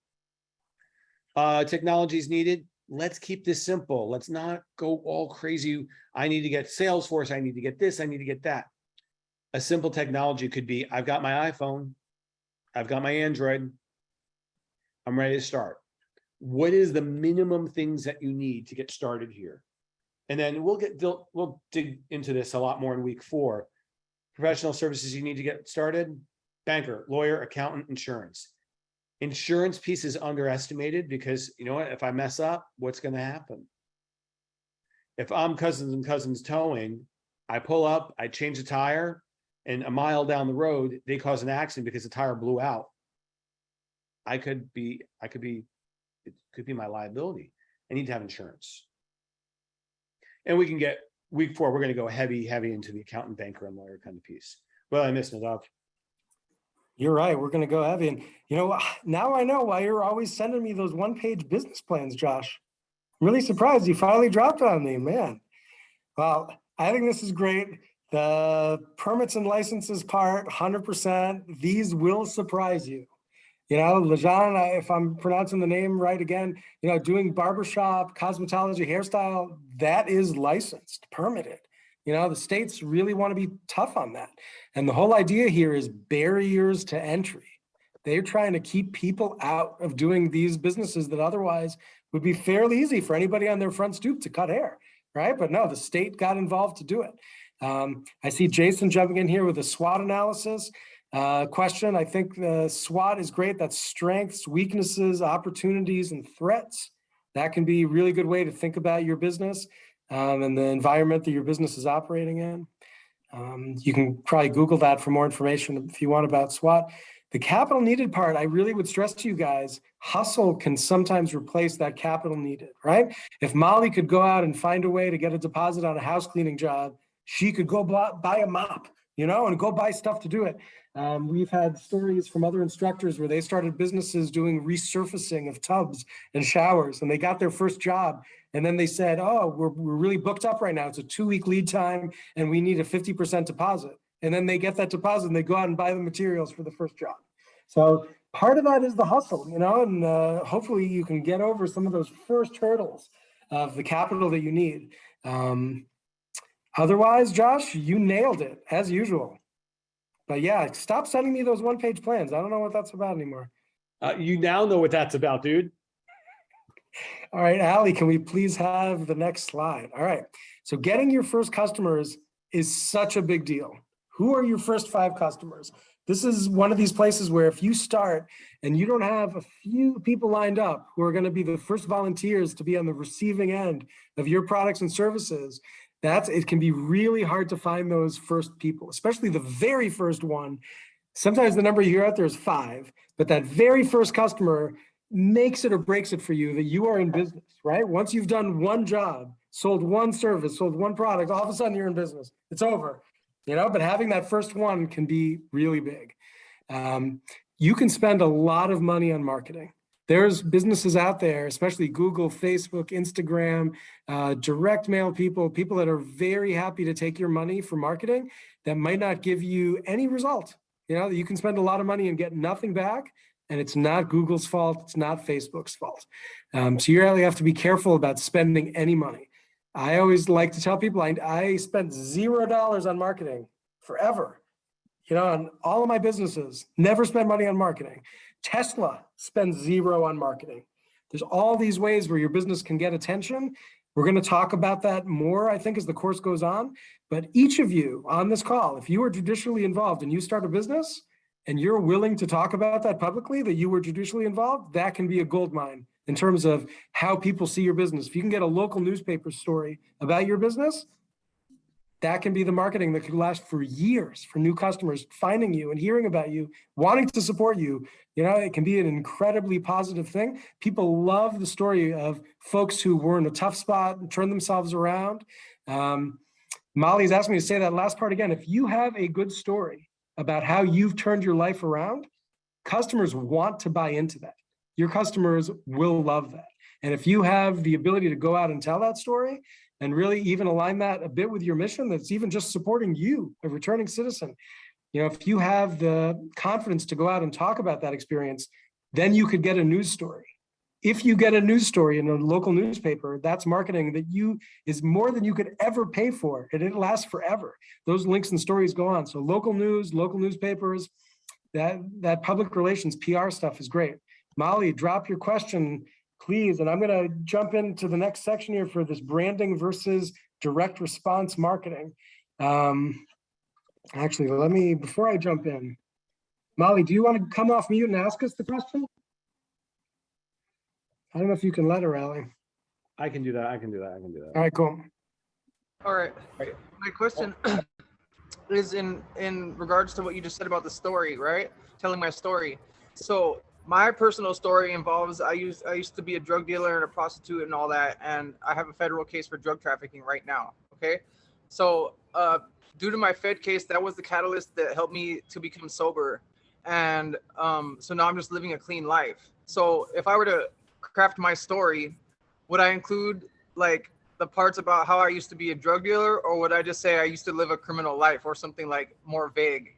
Technology is needed. Let's keep this simple. Let's not go all crazy. I need to get Salesforce. I need to get this. I need to get that. A simple technology could be, I've got my iPhone. I've got my Android. I'm ready to start. What is the minimum things that you need to get started here? And then we'll dig into this a lot more in week 4. Professional services you need to get started: banker, lawyer, accountant, insurance. Insurance piece is underestimated because, you know what, if I mess up, what's going to happen? If I'm Cousins and Cousins Towing, I pull up, I change a tire, and a mile down the road, they cause an accident because the tire blew out. It could be my liability. I need to have insurance. And we can get week 4, we're going to go heavy into the accountant, banker, and lawyer kind of piece. Well, I missed Nadav. You're right. We're going to go heavy. And you know, now I know why you're always sending me those 1-page business plans, Josh. I'm really surprised you finally dropped on me, man. Well, I think this is great. The permits and licenses part, 100%. These will surprise you. You know, Lejean, if I'm pronouncing the name right again, you know, doing barbershop, cosmetology, hairstyle, that is licensed, permitted. You know, the states really want to be tough on that. And the whole idea here is barriers to entry. They're trying to keep people out of doing these businesses that otherwise would be fairly easy for anybody on their front stoop to cut hair, right? But no, the state got involved to do it. I see Jason jumping in here with a SWOT analysis. Question. I think the SWOT is great. That's strengths, weaknesses, opportunities, and threats. That can be a really good way to think about your business and the environment that your business is operating in. You can probably Google that for more information if you want about SWOT. The capital needed part, I really would stress to you guys, hustle can sometimes replace that capital needed, right? If Molly could go out and find a way to get a deposit on a house cleaning job, she could go buy a mop, you know, and go buy stuff to do it. We've had stories from other instructors where they started businesses doing resurfacing of tubs and showers, and they got their first job. And then they said, oh, we're really booked up right now. It's a 2-week lead time and we need a 50% deposit. And then they get that deposit and they go out and buy the materials for the first job. So part of that is the hustle, you know, and hopefully you can get over some of those first hurdles of the capital that you need. Otherwise, Josh, you nailed it as usual. But yeah, stop sending me those 1-page plans. I don't know what that's about anymore. You now know what that's about, dude. All right, Allie, can we please have the next slide? All right, so getting your first customers is such a big deal. Who are your first 5 customers? This is one of these places where if you start and you don't have a few people lined up who are going to be the first volunteers to be on the receiving end of your products and services, it can be really hard to find those first people, especially the very first one. Sometimes the number you hear out there is 5, but that very first customer makes it or breaks it for you that you are in business, right? Once you've done one job, sold one service, sold one product, all of a sudden you're in business. It's over, you know, but having that first one can be really big. You can spend a lot of money on marketing. there's businesses out there, especially Google, Facebook, Instagram, direct mail people that are very happy to take your money for marketing that might not give you any result. You know, you can spend a lot of money and get nothing back, and it's not Google's fault. It's not Facebook's fault. So you really have to be careful about spending any money. I always like to tell people I spent $0 on marketing forever. You know, on all of my businesses, never spend money on marketing. Tesla spends 0 on marketing. There's all these ways where your business can get attention. We're going to talk about that more, I think, as the course goes on. But each of you on this call, if you are judicially involved and you start a business and you're willing to talk about that publicly, that you were judicially involved, that can be a gold mine in terms of how people see your business. If you can get a local newspaper story about your business, that can be the marketing that could last for years for new customers finding you and hearing about you, wanting to support you. You know, it can be an incredibly positive thing. People love the story of folks who were in a tough spot and turned themselves around. Molly's asked me to say that last part again. If you have a good story about how you've turned your life around, customers want to buy into that. Your customers will love that. And if you have the ability to go out and tell that story, and really even align that a bit with your mission, that's even just supporting you, a returning citizen. You know, if you have the confidence to go out and talk about that experience, then you could get a news story. If you get a news story in a local newspaper, that's marketing that is more than you could ever pay for, and it lasts forever. Those links and stories go on. So local news, local newspapers, that public relations PR stuff is great. Molly, drop your question, please. And I'm going to jump into the next section here for this branding versus direct response marketing. Actually, before I jump in, Molly, do you want to come off mute and ask us the question? I don't know if you can let her, Allie. I can do that. All right, cool. All right. My question is in regards to what you just said about the story, right? Telling my story. So my personal story involves I used to be a drug dealer and a prostitute and all that, and I have a federal case for drug trafficking right now. Okay, so due to my Fed case, that was the catalyst that helped me to become sober, and so now I'm just living a clean life. So if I were to craft my story, would I include like the parts about how I used to be a drug dealer, or would I just say I used to live a criminal life, or something like more vague?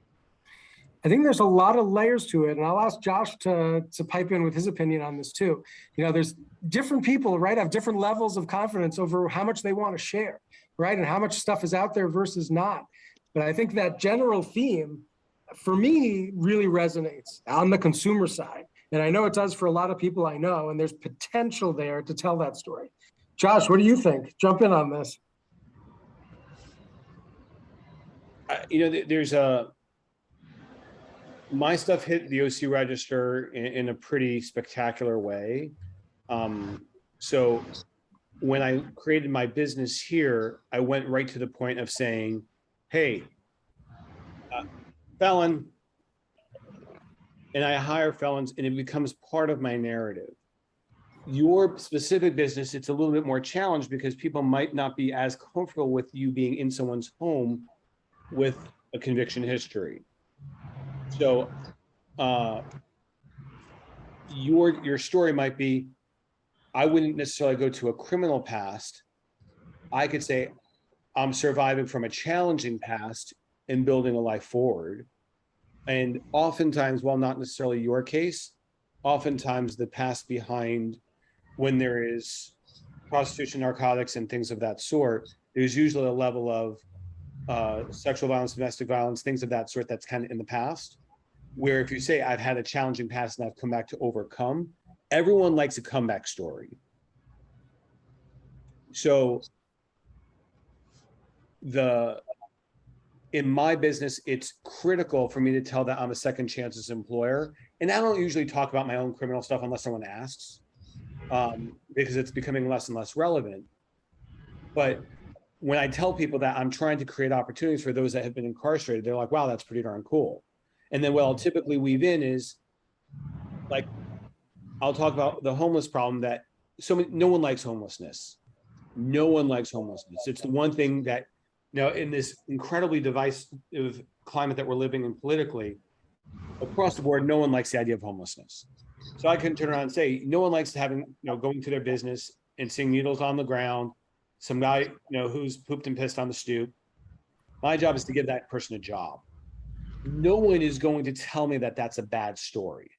I think there's a lot of layers to it, and I'll ask Josh to pipe in with his opinion on this too. You know, there's different people, right, have different levels of confidence over how much they want to share, right, and how much stuff is out there versus not. But I think that general theme, for me, really resonates on the consumer side, and I know it does for a lot of people I know, and there's potential there to tell that story. Josh, what do you think? Jump in on this. You know, there's my stuff hit the OC register in a pretty spectacular way. So when I created my business here, I went right to the point of saying, hey, felon, and I hire felons, and it becomes part of my narrative. Your specific business, it's a little bit more challenged because people might not be as comfortable with you being in someone's home with a conviction history. So your story might be, I wouldn't necessarily go to a criminal past. I could say I'm surviving from a challenging past and building a life forward. And oftentimes, while not necessarily your case, oftentimes the past behind when there is prostitution, narcotics, and things of that sort, there's usually a level of sexual violence, domestic violence, things of that sort that's kind of in the past. Where if you say I've had a challenging past and I've come back to overcome, everyone likes a comeback story. So in my business, it's critical for me to tell that I'm a second chances employer. And I don't usually talk about my own criminal stuff unless someone asks, because it's becoming less and less relevant. But when I tell people that I'm trying to create opportunities for those that have been incarcerated, they're like, wow, that's pretty darn cool. And then what I'll typically weave in is, like, I'll talk about the homeless problem that no one likes homelessness. No one likes homelessness. It's the one thing that, you know, in this incredibly divisive climate that we're living in politically, across the board, no one likes the idea of homelessness. So I can turn around and say, no one likes having, going to their business and seeing needles on the ground, some guy, who's pooped and pissed on the stoop. My job is to give that person a job. No one is going to tell me that that's a bad story.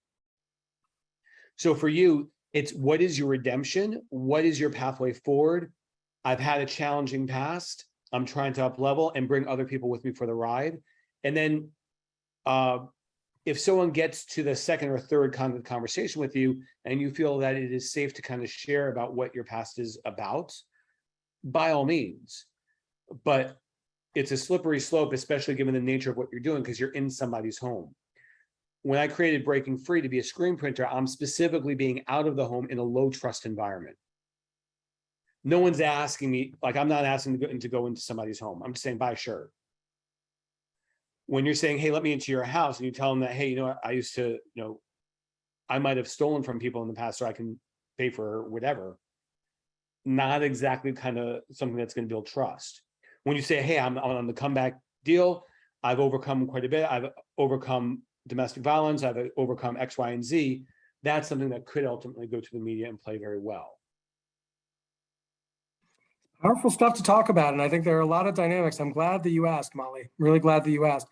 So for you, it's what is your redemption? What is your pathway forward? I've had a challenging past. I'm trying to up level and bring other people with me for the ride. And then if someone gets to the second or third kind of conversation with you and you feel that it is safe to kind of share about what your past is about, by all means. But it's a slippery slope, especially given the nature of what you're doing, because you're in somebody's home. When I created Breaking Free to be a screen printer, I'm specifically being out of the home in a low trust environment. No one's asking me, like I'm not asking to go into somebody's home. I'm just saying, buy a shirt. When you're saying, hey, let me into your house, and you tell them that, hey, I used to, I might have stolen from people in the past so I can pay for whatever. Not exactly kind of something that's going to build trust. When you say, hey, I'm on the comeback deal, I've overcome quite a bit. I've overcome domestic violence. I've overcome X, Y, and Z. That's something that could ultimately go to the media and play very well. Powerful stuff to talk about. And I think there are a lot of dynamics. I'm glad that you asked, Molly. Really glad that you asked.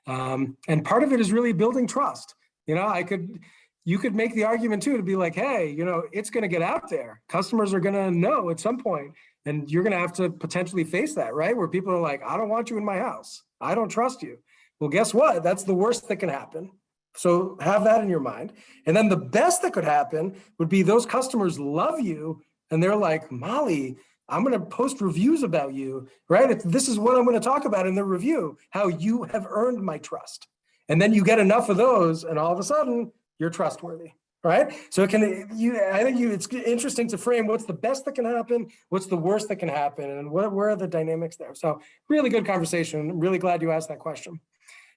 And part of it is really building trust. You could make the argument too, to be like, hey, it's going to get out there. Customers are going to know at some point, and you're going to have to potentially face that, right? Where people are like, I don't want you in my house. I don't trust you. Well, guess what? That's the worst that can happen. So have that in your mind. And then the best that could happen would be those customers love you. And they're like, Molly, I'm going to post reviews about you, right? This is what I'm going to talk about in the review, how you have earned my trust. And then you get enough of those, and all of a sudden you're trustworthy, right? So I think it's interesting to frame what's the best that can happen, what's the worst that can happen, and where are the dynamics there? So really good conversation. I'm really glad you asked that question.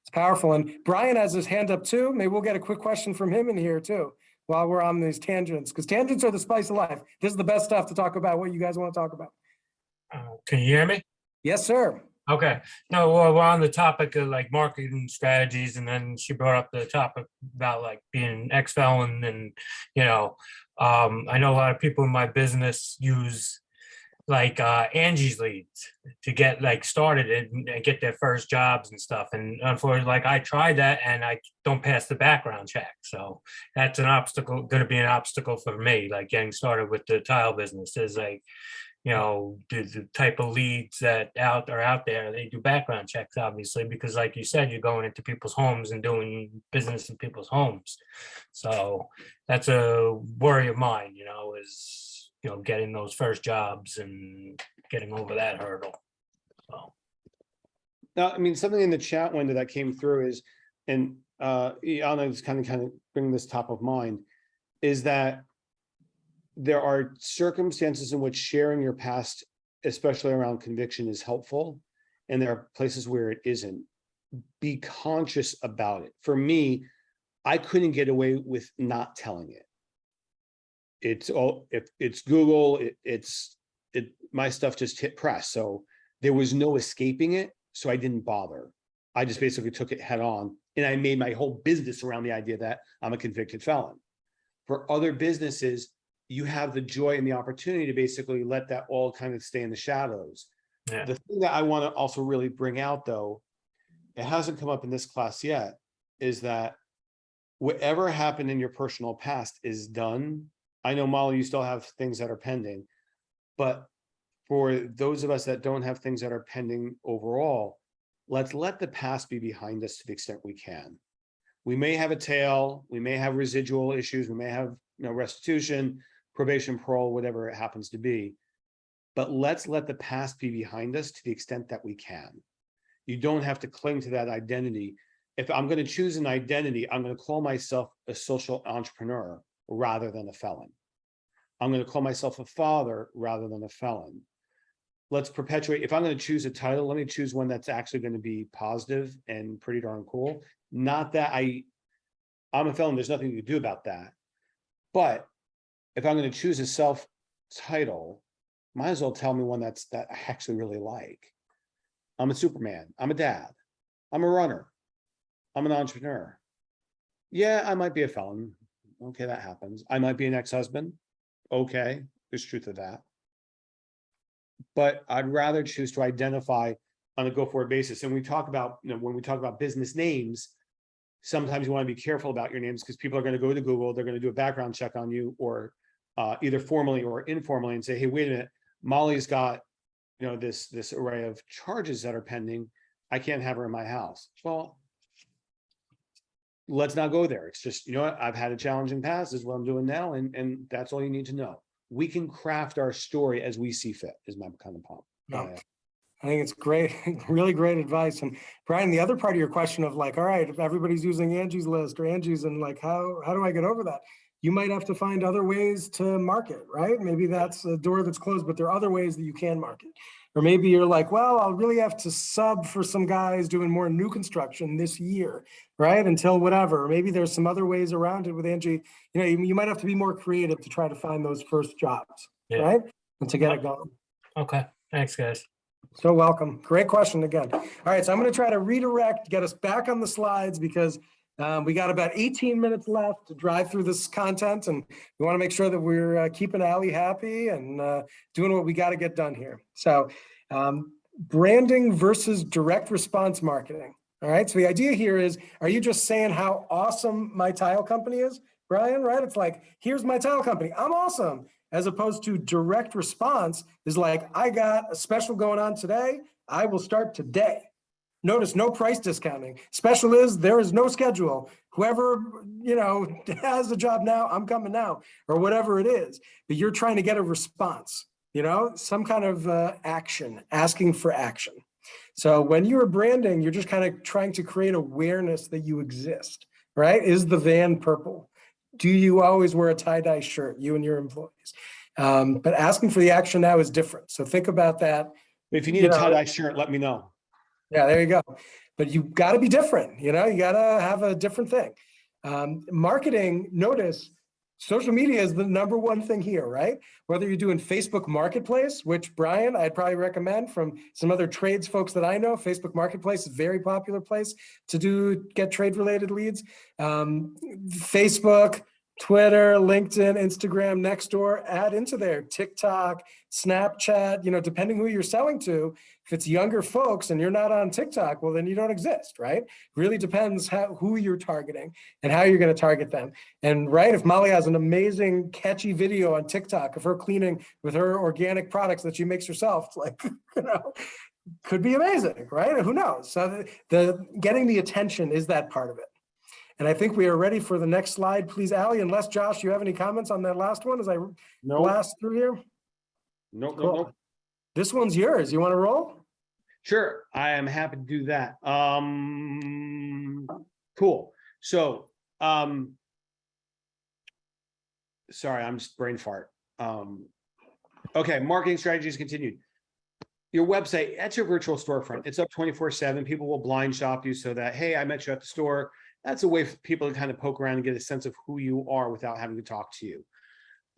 It's powerful. And Brian has his hand up too. Maybe we'll get a quick question from him in here too, while we're on these tangents, because tangents are the spice of life. This is the best stuff to talk about, what you guys want to talk about. Can you hear me? Yes, sir. Okay. No, well, we're on the topic of like marketing strategies, and then she brought up the topic about like being an ex-felon, and I know a lot of people in my business use like Angie's Leads to get like started and get their first jobs and stuff. And unfortunately, like I tried that and I don't pass the background check. So that's an obstacle, going to be an obstacle for me, like getting started with the tile business. Is like, the type of leads that are out there, they do background checks, obviously, because like you said, you're going into people's homes and doing business in people's homes. So that's a worry of mine, is getting those first jobs and getting over that hurdle. So. Now, I mean, something in the chat window that came through is, and Anna is kind of bringing this top of mind, is that there are circumstances in which sharing your past, especially around conviction, is helpful. And there are places where it isn't. Be conscious about it. For me, I couldn't get away with not telling it. It's all, if it's Google, my stuff just hit press. So there was no escaping it. So I didn't bother. I just basically took it head on, and I made my whole business around the idea that I'm a convicted felon. For other businesses, you have the joy and the opportunity to basically let that all kind of stay in the shadows. Yeah. The thing that I want to also really bring out, though, it hasn't come up in this class yet, is that whatever happened in your personal past is done. I know, Molly, you still have things that are pending, but for those of us that don't have things that are pending overall, let's let the past be behind us to the extent we can. We may have a tail, we may have residual issues, we may have restitution, probation, parole, whatever it happens to be, but let's let the past be behind us to the extent that we can. You don't have to cling to that identity. If I'm going to choose an identity, I'm going to call myself a social entrepreneur rather than a felon. I'm going to call myself a father rather than a felon. Let's perpetuate. If I'm going to choose a title, let me choose one that's actually going to be positive and pretty darn cool. Not that I'm a felon, there's nothing you can do about that. But if I'm going to choose a self title, might as well tell me one that I actually really like. I'm a Superman. I'm a dad. I'm a runner. I'm an entrepreneur. Yeah, I might be a felon. Okay, that happens. I might be an ex-husband. Okay, there's truth to that. But I'd rather choose to identify on a go-forward basis. And we talk about, when we talk about business names, sometimes you want to be careful about your names because people are going to go to Google, they're going to do a background check on you, or either formally or informally, and say, hey, wait a minute, Molly's got, this array of charges that are pending. I can't have her in my house. Well, let's not go there. It's just, you know what, I've had a challenging past, this is what I'm doing now, and that's all you need to know. We can craft our story as we see fit, is my kind of point. No. I think it's great, really great advice. And Brian, the other part of your question of like, all right, if everybody's using Angie's List or Angie's, and like, how do I get over that? You might have to find other ways to market, right? Maybe that's a door that's closed, but there are other ways that you can market. Or maybe you're like, well, I'll really have to sub for some guys doing more new construction this year, right? Until whatever. Or maybe there's some other ways around it with Angie. You might have to be more creative to try to find those first jobs, Yeah. right? And to get it going. Okay, thanks, guys. So welcome. Great question again. All right, so I'm going to try to redirect, get us back on the slides because we got about 18 minutes left to drive through this content, and we want to make sure that we're keeping Allie happy and doing what we got to get done here. So branding versus direct response marketing. All right, so the idea here is, are you just saying how awesome my tile company is, Brian, right? It's like, here's my tile company, I'm awesome. As opposed to direct response is like, I got a special going on today, I will start today. Notice no price discounting. Special is, there is no schedule. Whoever, has a job now, I'm coming now, or whatever it is. But you're trying to get a response, some kind of action, asking for action. So when you're branding, you're just kind of trying to create awareness that you exist, right? Is the van purple? Do you always wear a tie-dye shirt, you and your employees? But asking for the action now is different. So think about that. If you need a tie-dye shirt, let me know. Yeah, there you go. But you got to be different. You got to have a different thing. Marketing, notice, social media is the number one thing here, right? Whether you're doing Facebook Marketplace, which Brian, I'd probably recommend from some other trades folks that I know. Facebook Marketplace is a very popular place to get trade related leads. Facebook, Twitter, LinkedIn, Instagram, Nextdoor, add into there, TikTok, Snapchat, depending who you're selling to. If it's younger folks and you're not on TikTok, well, then you don't exist, right? Really depends who you're targeting and how you're going to target them. And right, if Molly has an amazing catchy video on TikTok of her cleaning with her organic products that she makes herself, like, could be amazing, right? Who knows? So the getting the attention is that part of it. And I think we are ready for the next slide, please, Allie, unless Josh, you have any comments on that last one as I blast through here? Nope. This one's yours. You want to roll? Sure, I am happy to do that. Cool. So, sorry, I'm just brain fart. Okay, marketing strategies continued. Your website, that's your virtual storefront. It's up 24/7. People will blind shop you so that, hey, I met you at the store. That's a way for people to kind of poke around and get a sense of who you are without having to talk to you.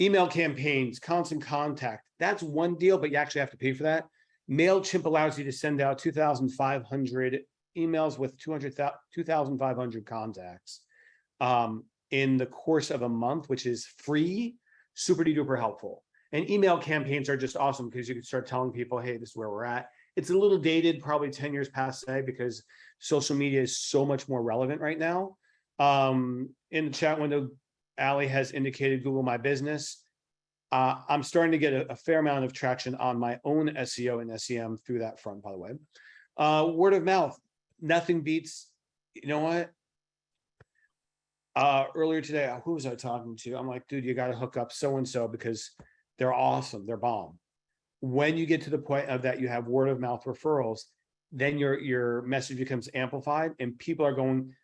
Email campaigns, constant contact. That's one deal, but you actually have to pay for that. MailChimp allows you to send out 2,500 emails with 2,500 contacts in the course of a month, which is free, super duper helpful. And email campaigns are just awesome because you can start telling people, hey, this is where we're at. It's a little dated, probably 10 years past today, because social media is so much more relevant right now. In the chat window, Allie has indicated Google My Business. I'm starting to get a fair amount of traction on my own SEO and SEM through that front, by the way. Word of mouth, nothing beats, you know what? Earlier today, who was I talking to? I'm like, dude, you got to hook up so-and-so because they're awesome, they're bomb. When you get to the point of that you have word of mouth referrals, then your message becomes amplified and people are going,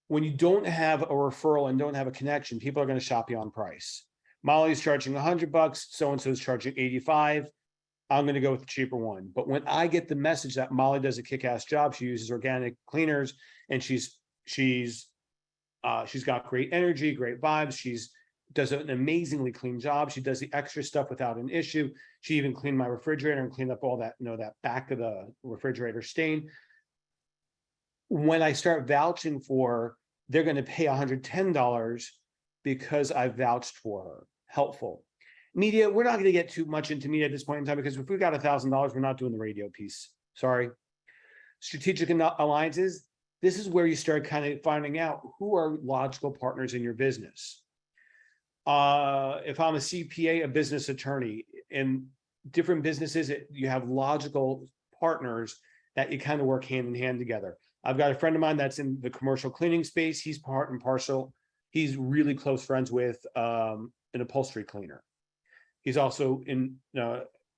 when you don't have a referral and don't have a connection, people are going to shop you on price. Molly's charging $100, so-and-so is charging 85. I'm going to go with the cheaper one. But when I get the message that Molly does a kick-ass job, she uses organic cleaners and she's got great energy, great vibes. She's does an amazingly clean job. She does the extra stuff without an issue. She even cleaned my refrigerator and cleaned up all that, that back of the refrigerator stain. When I start vouching for, they're going to pay $110 because I vouched for her. Helpful. Media, we're not going to get too much into media at this point in time because if we've got $1,000, we're not doing the radio piece. Sorry. Strategic alliances. This is where you start kind of finding out who are logical partners in your business. If I'm a CPA, a business attorney, in different businesses, you have logical partners that you kind of work hand in hand together. I've got a friend of mine that's in the commercial cleaning space. He's part and parcel. He's really close friends with an upholstery cleaner. He's also in,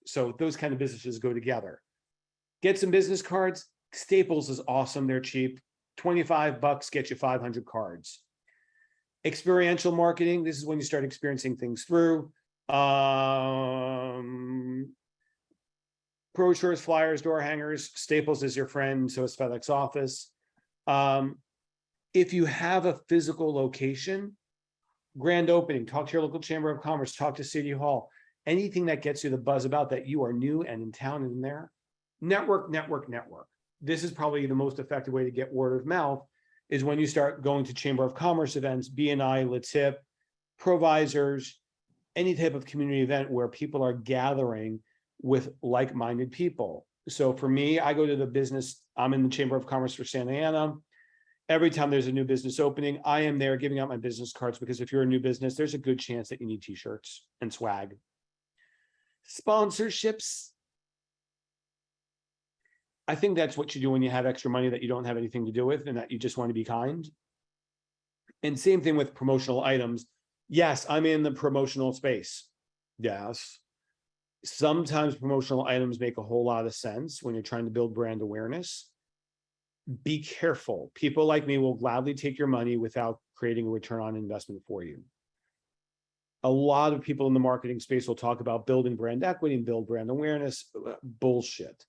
so those kind of businesses go together. Get some business cards. Staples is awesome. They're cheap. $25 gets you 500 cards. Experiential marketing. This is when you start experiencing things through. Brochures, flyers, door hangers. Staples is your friend, so is FedEx Office. If you have a physical location, grand opening, talk to your local chamber of commerce, talk to City Hall, anything that gets you the buzz about that you are new and in town and in there. Network. This is probably the most effective way to get word of mouth is when you start going to Chamber of Commerce events, BNI, Let's Hip, Provisors, any type of community event where people are gathering with like-minded people. So for me, I go to the business, I'm in the Chamber of Commerce for Santa Ana. Every time there's a new business opening, I am there giving out my business cards because if you're a new business, there's a good chance that you need t-shirts and swag. Sponsorships. I think that's what you do when you have extra money that you don't have anything to do with and that you just want to be kind. And same thing with promotional items. Yes, I'm in the promotional space. Yes. Sometimes promotional items make a whole lot of sense when you're trying to build brand awareness. Be careful. People like me will gladly take your money without creating a return on investment for you. A lot of people in the marketing space will talk about building brand equity and build brand awareness. Bullshit.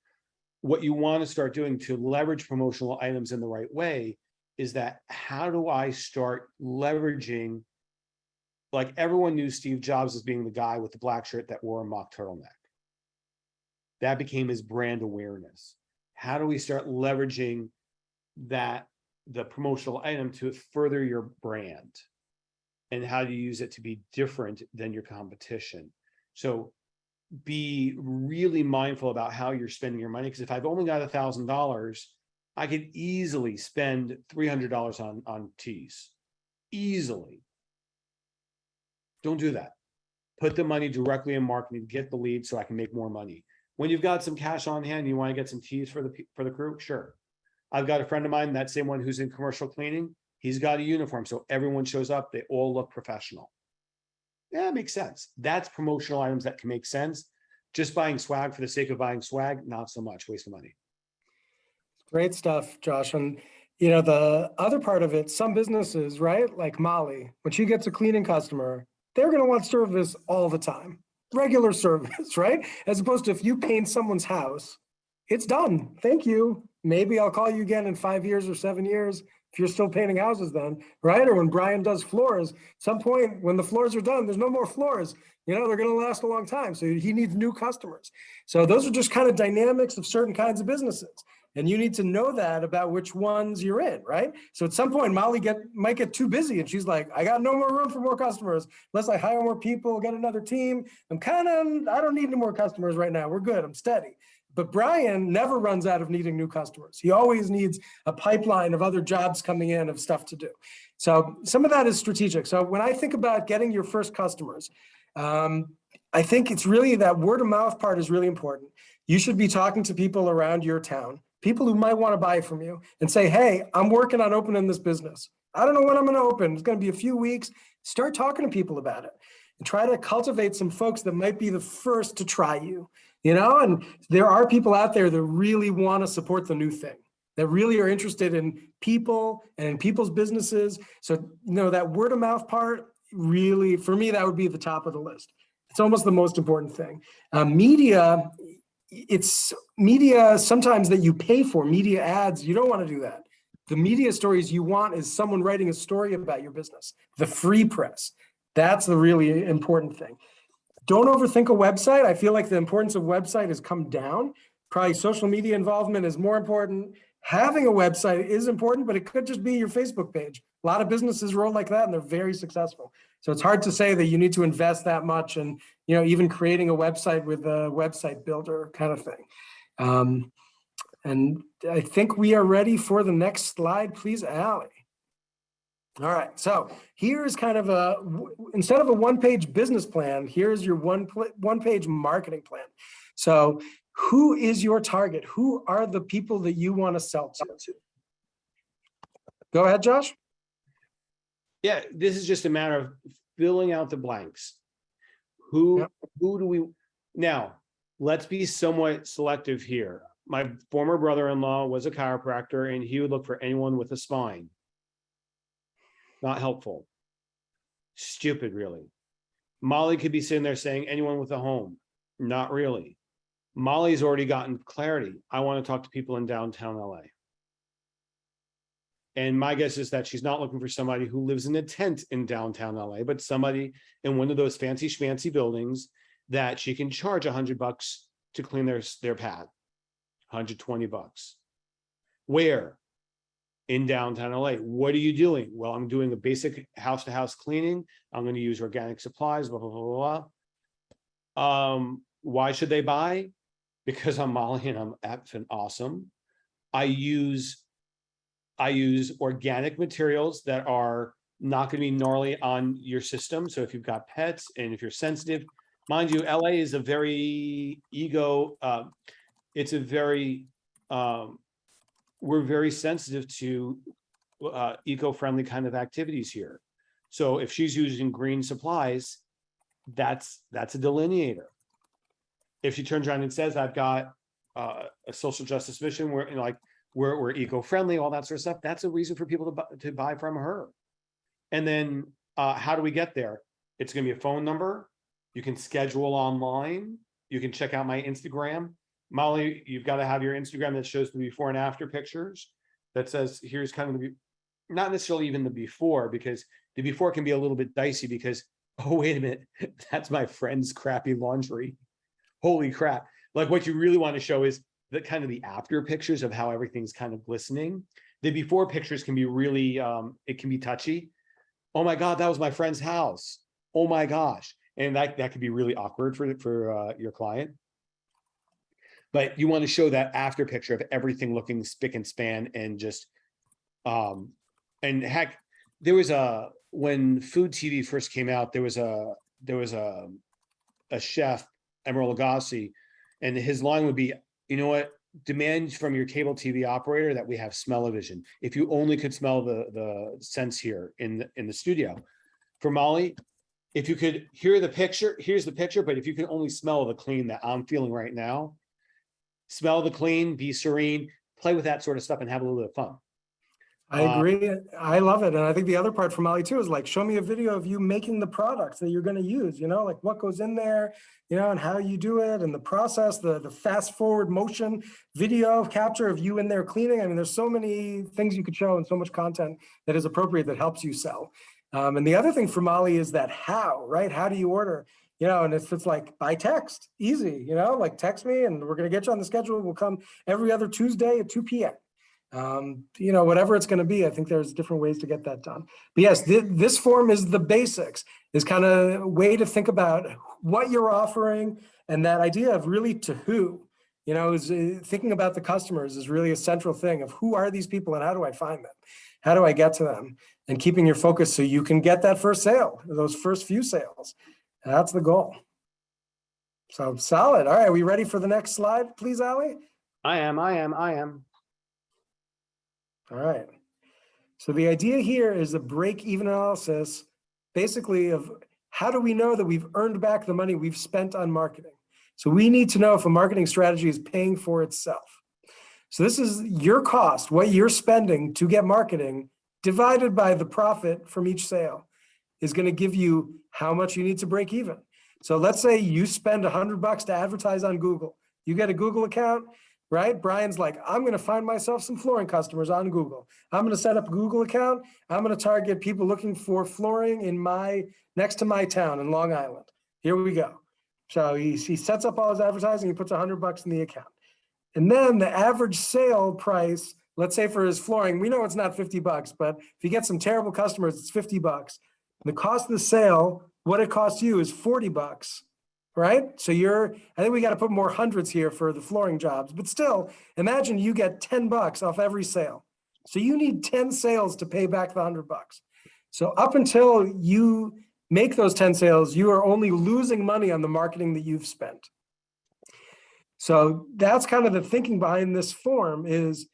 What you want to start doing to leverage promotional items in the right way is that how do I start leveraging, like everyone knew Steve Jobs as being the guy with the black shirt that wore a mock turtleneck. That became his brand awareness. How do we start leveraging that, the promotional item, to further your brand? And how do you use it to be different than your competition? So be really mindful about how you're spending your money, because if I've only got $1,000, I could easily spend $300 on teas. Easily. Don't do that. Put the money directly in marketing, get the lead so I can make more money. When you've got some cash on hand, you want to get some teas for the crew? Sure. I've got a friend of mine, that same one who's in commercial cleaning. He's got a uniform, so everyone shows up. They all look professional. Yeah, it makes sense. That's promotional items that can make sense. Just buying swag for the sake of buying swag, not so much. Waste of money. Great stuff, Josh. And the other part of it, some businesses, right? Like Molly, when she gets a cleaning customer, they're going to want service all the time. Regular service, right? As opposed to if you paint someone's house, it's done. Thank you. Maybe I'll call you again in 5 years or 7 years if you're still painting houses then, right? Or when Brian does floors, at some point when the floors are done, there's no more floors. They're going to last a long time. So he needs new customers. So those are just kind of dynamics of certain kinds of businesses. And you need to know that about which ones you're in, right? So at some point, Molly might get too busy and she's like, I got no more room for more customers. Unless I hire more people, get another team. I don't need any more customers right now. We're good, I'm steady. But Brian never runs out of needing new customers. He always needs a pipeline of other jobs coming in, of stuff to do. So some of that is strategic. So when I think about getting your first customers, I think it's really that word of mouth part is really important. You should be talking to people around your town, people who might want to buy from you, and say, hey, I'm working on opening this business. I don't know when I'm going to open. It's going to be a few weeks. Start talking to people about it and try to cultivate some folks that might be the first to try you. And there are people out there that really want to support the new thing, that really are interested in people and in people's businesses. So, that word of mouth part, really, for me, that would be at the top of the list. It's almost the most important thing. Media, it's media sometimes that you pay for, media ads. You don't want to do that. The media stories you want is someone writing a story about your business, the free press. That's the really important thing. Don't overthink a website. I feel like the importance of website has come down. Probably social media involvement is more important. having a website is important, but it could just be your Facebook page. A lot of businesses roll like that and they're very successful. So it's hard to say that you need to invest that much and, you know, even creating a website with a website builder kind of thing. And I think we are ready for the next slide, please, Allie. All right, so here's kind of instead of a one-page business plan, here's your one-page marketing plan. So who is your target? Who are the people that you want to sell to? Go ahead, Josh. Yeah, this is just a matter of filling out the blanks. Who do we, now, let's be somewhat selective here. My former brother-in-law was a chiropractor and he would look for anyone with a spine. Not helpful. Stupid, really. Molly could be sitting there saying anyone with a home. Not really. Molly's already gotten clarity. I want to talk to people in downtown LA. And my guess is that she's not looking for somebody who lives in a tent in downtown LA, but somebody in one of those fancy schmancy buildings that she can charge $100 to clean their pad. $120. Where? In downtown LA. What are you doing? Well, I'm doing a basic house-to-house cleaning. I'm going to use organic supplies, blah, blah, blah, blah. Why should they buy? Because I'm Molly and I'm effing awesome. I use organic materials that are not going to be gnarly on your system. So if you've got pets and if you're sensitive, mind you, LA is a very it's a very, we're very sensitive to eco-friendly kind of activities here. So if she's using green supplies, that's a delineator. If she turns around and says, I've got a social justice mission where, you know, like we're eco-friendly, all that sort of stuff, that's a reason for people to buy from her. And then how do we get there? It's going to be a phone number. You can schedule online. You can check out my Instagram. Molly, you've got to have your Instagram that shows the before and after pictures that says, here's kind of not necessarily even the before, because the before can be a little bit dicey because, oh, wait a minute, that's my friend's crappy laundry. Holy crap. Like what you really want to show is the kind of the after pictures of how everything's kind of glistening. The before pictures can be really, it can be touchy. Oh my God, that was my friend's house. Oh my gosh. And that could be really awkward for your client. But you want to show that after picture of everything looking spick and span and just, and heck, there was when Food TV first came out, there was a chef, Emeril Lagasse, and his line would be, you know what, demand from your cable TV operator that we have smell-o-vision. If you only could smell the scents here in the studio. For Molly, if you could hear the picture, here's the picture, but if you can only smell the clean that I'm feeling right now, smell the clean, be serene, play with that sort of stuff and have a little bit of fun. I agree. I love it. And I think the other part for Molly too is like, show me a video of you making the products that you're going to use, you know, like what goes in there, you know, and how you do it and the process, the fast forward motion video capture of you in there cleaning. I mean, there's so many things you could show and so much content that is appropriate that helps you sell. And the other thing for Molly is that how, right? How do you order? You know, and if it's like by text, easy, you know, like text me and we're going to get you on the schedule. We'll come every other Tuesday at 2 p.m. You know, whatever it's going to be, I think there's different ways to get that done. But yes, this form is the basics, is kind of a way to think about what you're offering and that idea of really to who, you know, is thinking about the customers is really a central thing of who are these people and how do I find them? How do I get to them? And keeping your focus so you can get that first sale, those first few sales. That's the goal. So solid. All right, are we ready for the next slide, please, Allie? I am. All right. So the idea here is a break-even analysis, basically of how do we know that we've earned back the money we've spent on marketing? So we need to know if a marketing strategy is paying for itself. So this is your cost, what you're spending to get marketing, divided by the profit from each sale is going to give you how much you need to break even. So let's say you spend $100 to advertise on Google. You get a Google account, right? Brian's like, I'm going to find myself some flooring customers on Google. I'm going to set up a Google account. I'm going to target people looking for flooring in next to my town in Long Island. Here we go. So he sets up all his advertising. He puts $100 in the account. And then the average sale price let's say for his flooring, we know it's not $50, but if you get some terrible customers, it's $50. The cost of the sale, what it costs you is $40, right? So I think we got to put more hundreds here for the flooring jobs, but still, imagine you get $10 off every sale. So you need 10 sales to pay back the $100. So up until you make those 10 sales, you are only losing money on the marketing that you've spent. So that's kind of the thinking behind this form is,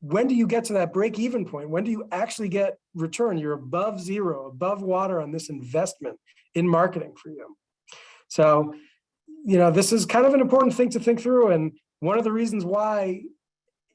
when do you get to that break-even point? When do you actually get return? You're above zero, above water on this investment in marketing for you. So, this is kind of an important thing to think through. And one of the reasons why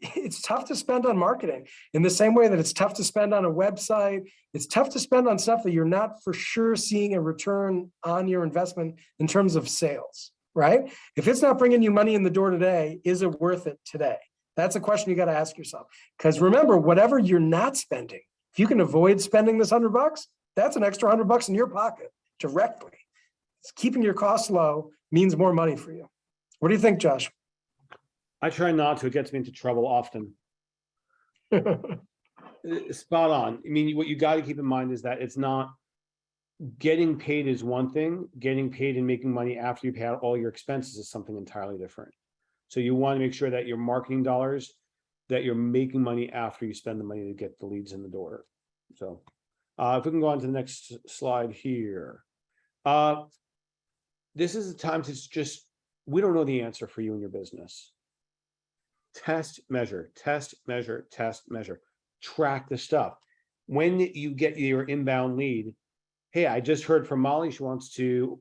it's tough to spend on marketing, in the same way that it's tough to spend on a website, it's tough to spend on stuff that you're not for sure seeing a return on your investment in terms of sales, right? If it's not bringing you money in the door today, is it worth it today? That's a question you got to ask yourself. Because remember, whatever you're not spending, if you can avoid spending this $100, that's an extra $100 in your pocket directly. Keeping your costs low means more money for you. What do you think, Josh? I try not to, it gets me into trouble often. Spot on. I mean, what you got to keep in mind is that it's not getting paid is one thing, getting paid and making money after you pay out all your expenses is something entirely different. So you want to make sure that your marketing dollars, that you're making money after you spend the money to get the leads in the door. So if we can go on to the next slide here. This is the time to just, we don't know the answer for you in your business. Test, measure, test, measure, test, measure. Track the stuff. When you get your inbound lead, hey, I just heard from Molly. She wants to,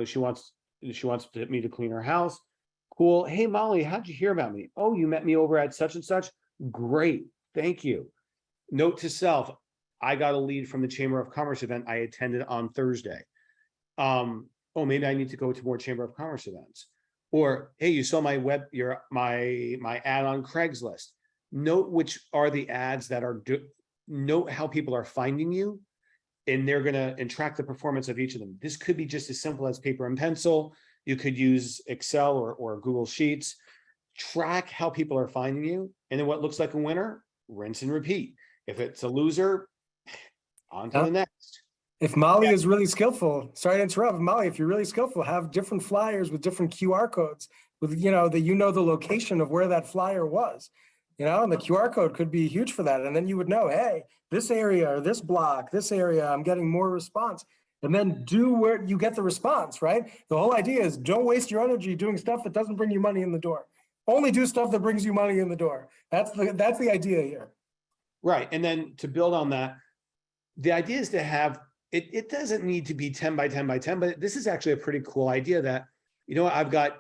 she wants me to clean her house. Cool. Hey, Molly, how'd you hear about me? Oh, you met me over at such and such. Great. Thank you. Note to self, I got a lead from the Chamber of Commerce event I attended on Thursday. Oh, maybe I need to go to more Chamber of Commerce events. Or, hey, you saw my my ad on Craigslist. Note which are the ads that are, note how people are finding you, and they're and track the performance of each of them. This could be just as simple as paper and pencil. You could use Excel or Google Sheets. Track how people are finding you. And then what looks like a winner, rinse and repeat. If it's a loser, on to the next. If Molly is really skillful, sorry to interrupt, Molly, if you're really skillful, have different flyers with different QR codes with, the location of where that flyer was, and the QR code could be huge for that. And then you would know, hey, this area or this block, this area, I'm getting more response. And then do where you get the response, right? The whole idea is don't waste your energy doing stuff that doesn't bring you money in the door. Only do stuff that brings you money in the door. That's the idea here. Right. And then to build on that, the idea is to have, it doesn't need to be 10 by 10 by 10, but this is actually a pretty cool idea that, I've got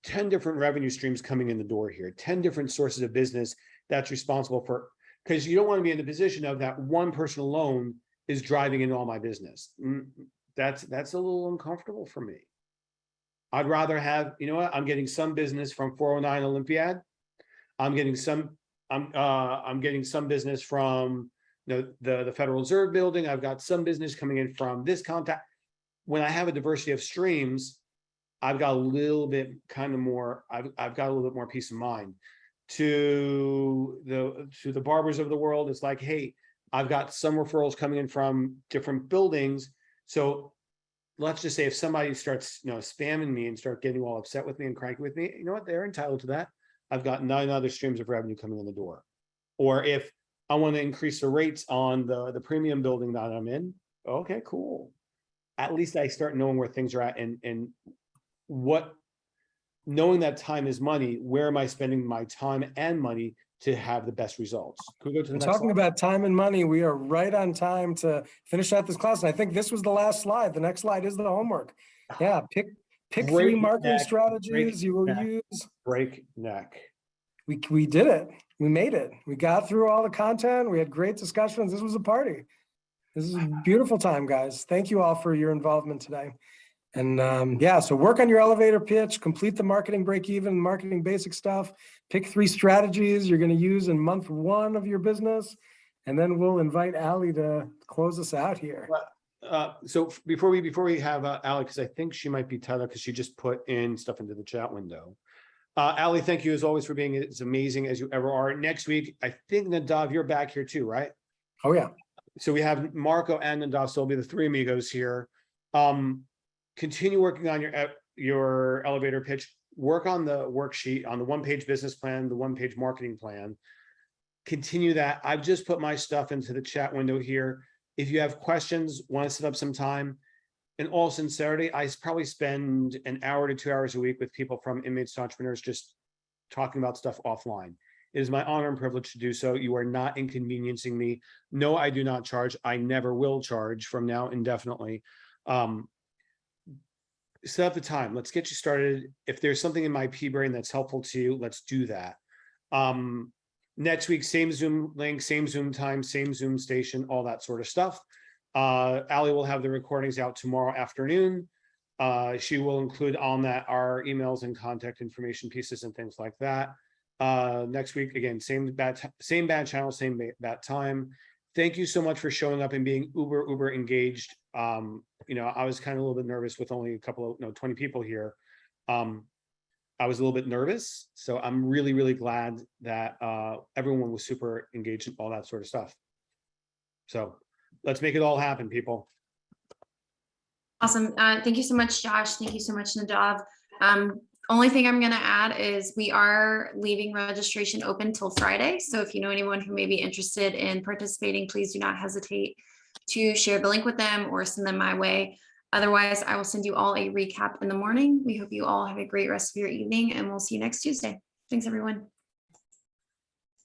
10 different revenue streams coming in the door here, 10 different sources of business that's responsible for, because you don't want to be in the position of that one person alone is driving in all my business. That's a little uncomfortable for me. I'd rather have, I'm getting some business from 409 Olympiad. I'm getting some business from the Federal Reserve building. I've got some business coming in from this contact. When I have a diversity of streams, I've got a little bit more peace of mind. To the barbers of the world, it's like, hey, I've got some referrals coming in from different buildings. So let's just say if somebody starts, spamming me and start getting all upset with me and cranky with me, you know what? They're entitled to that. I've got 9 other streams of revenue coming in the door. Or if I want to increase the rates on the premium building that I'm in, okay, cool. At least I start knowing where things are at and knowing that time is money, where am I spending my time and money to have the best results? Can we go to the next Talking slide? about time and money, we are right on time to finish out this class. And I think this was the last slide. The next slide is the homework. Yeah, pick 3 marketing strategies you will use. Breakneck. We did it. We made it. We got through all the content. We had great discussions. This was a party. This is a beautiful time, guys. Thank you all for your involvement today. And so work on your elevator pitch, complete the marketing break even, marketing basic stuff, pick 3 strategies you're going to use in month 1 of your business. And then we'll invite Allie to close us out here. So before we have Allie, because I think she might be tied up because she just put in stuff into the chat window. Ali, thank you as always for being as amazing as you ever are. Next week, I think Nadav, you're back here too, right? Oh, yeah. So we have Marco and Nadav, so it'll be the three amigos here. Continue working on your elevator pitch. Work on the worksheet, on the one-page business plan, the one-page marketing plan. Continue that. I've just put my stuff into the chat window here. If you have questions, want to set up some time, in all sincerity, I probably spend an hour to 2 hours a week with people from Inmates to Entrepreneurs just talking about stuff offline. It is my honor and privilege to do so. You are not inconveniencing me. No, I do not charge. I never will charge from now indefinitely. Set up the time. Let's get you started. If there's something in my pea brain that's helpful to you, let's do that. Next week, same Zoom link, same Zoom time, same Zoom station, all that sort of stuff. Ali will have the recordings out tomorrow afternoon. She will include on that our emails and contact information pieces and things like that. Next week, again, same bad channel, same bad time. Thank you so much for showing up and being uber engaged. You know, I was kind of a little bit nervous with only a couple of 20 people here. I was a little bit nervous, so I'm really glad that everyone was super engaged in all that sort of stuff. So let's make it all happen, people. Awesome. Thank you so much, Josh. Thank you so much, Nadav. Only thing I'm going to add is we are leaving registration open till Friday. So if you know anyone who may be interested in participating, please do not hesitate to share the link with them or send them my way. Otherwise, I will send you all a recap in the morning. We hope you all have a great rest of your evening, and we'll see you next Tuesday. Thanks, everyone.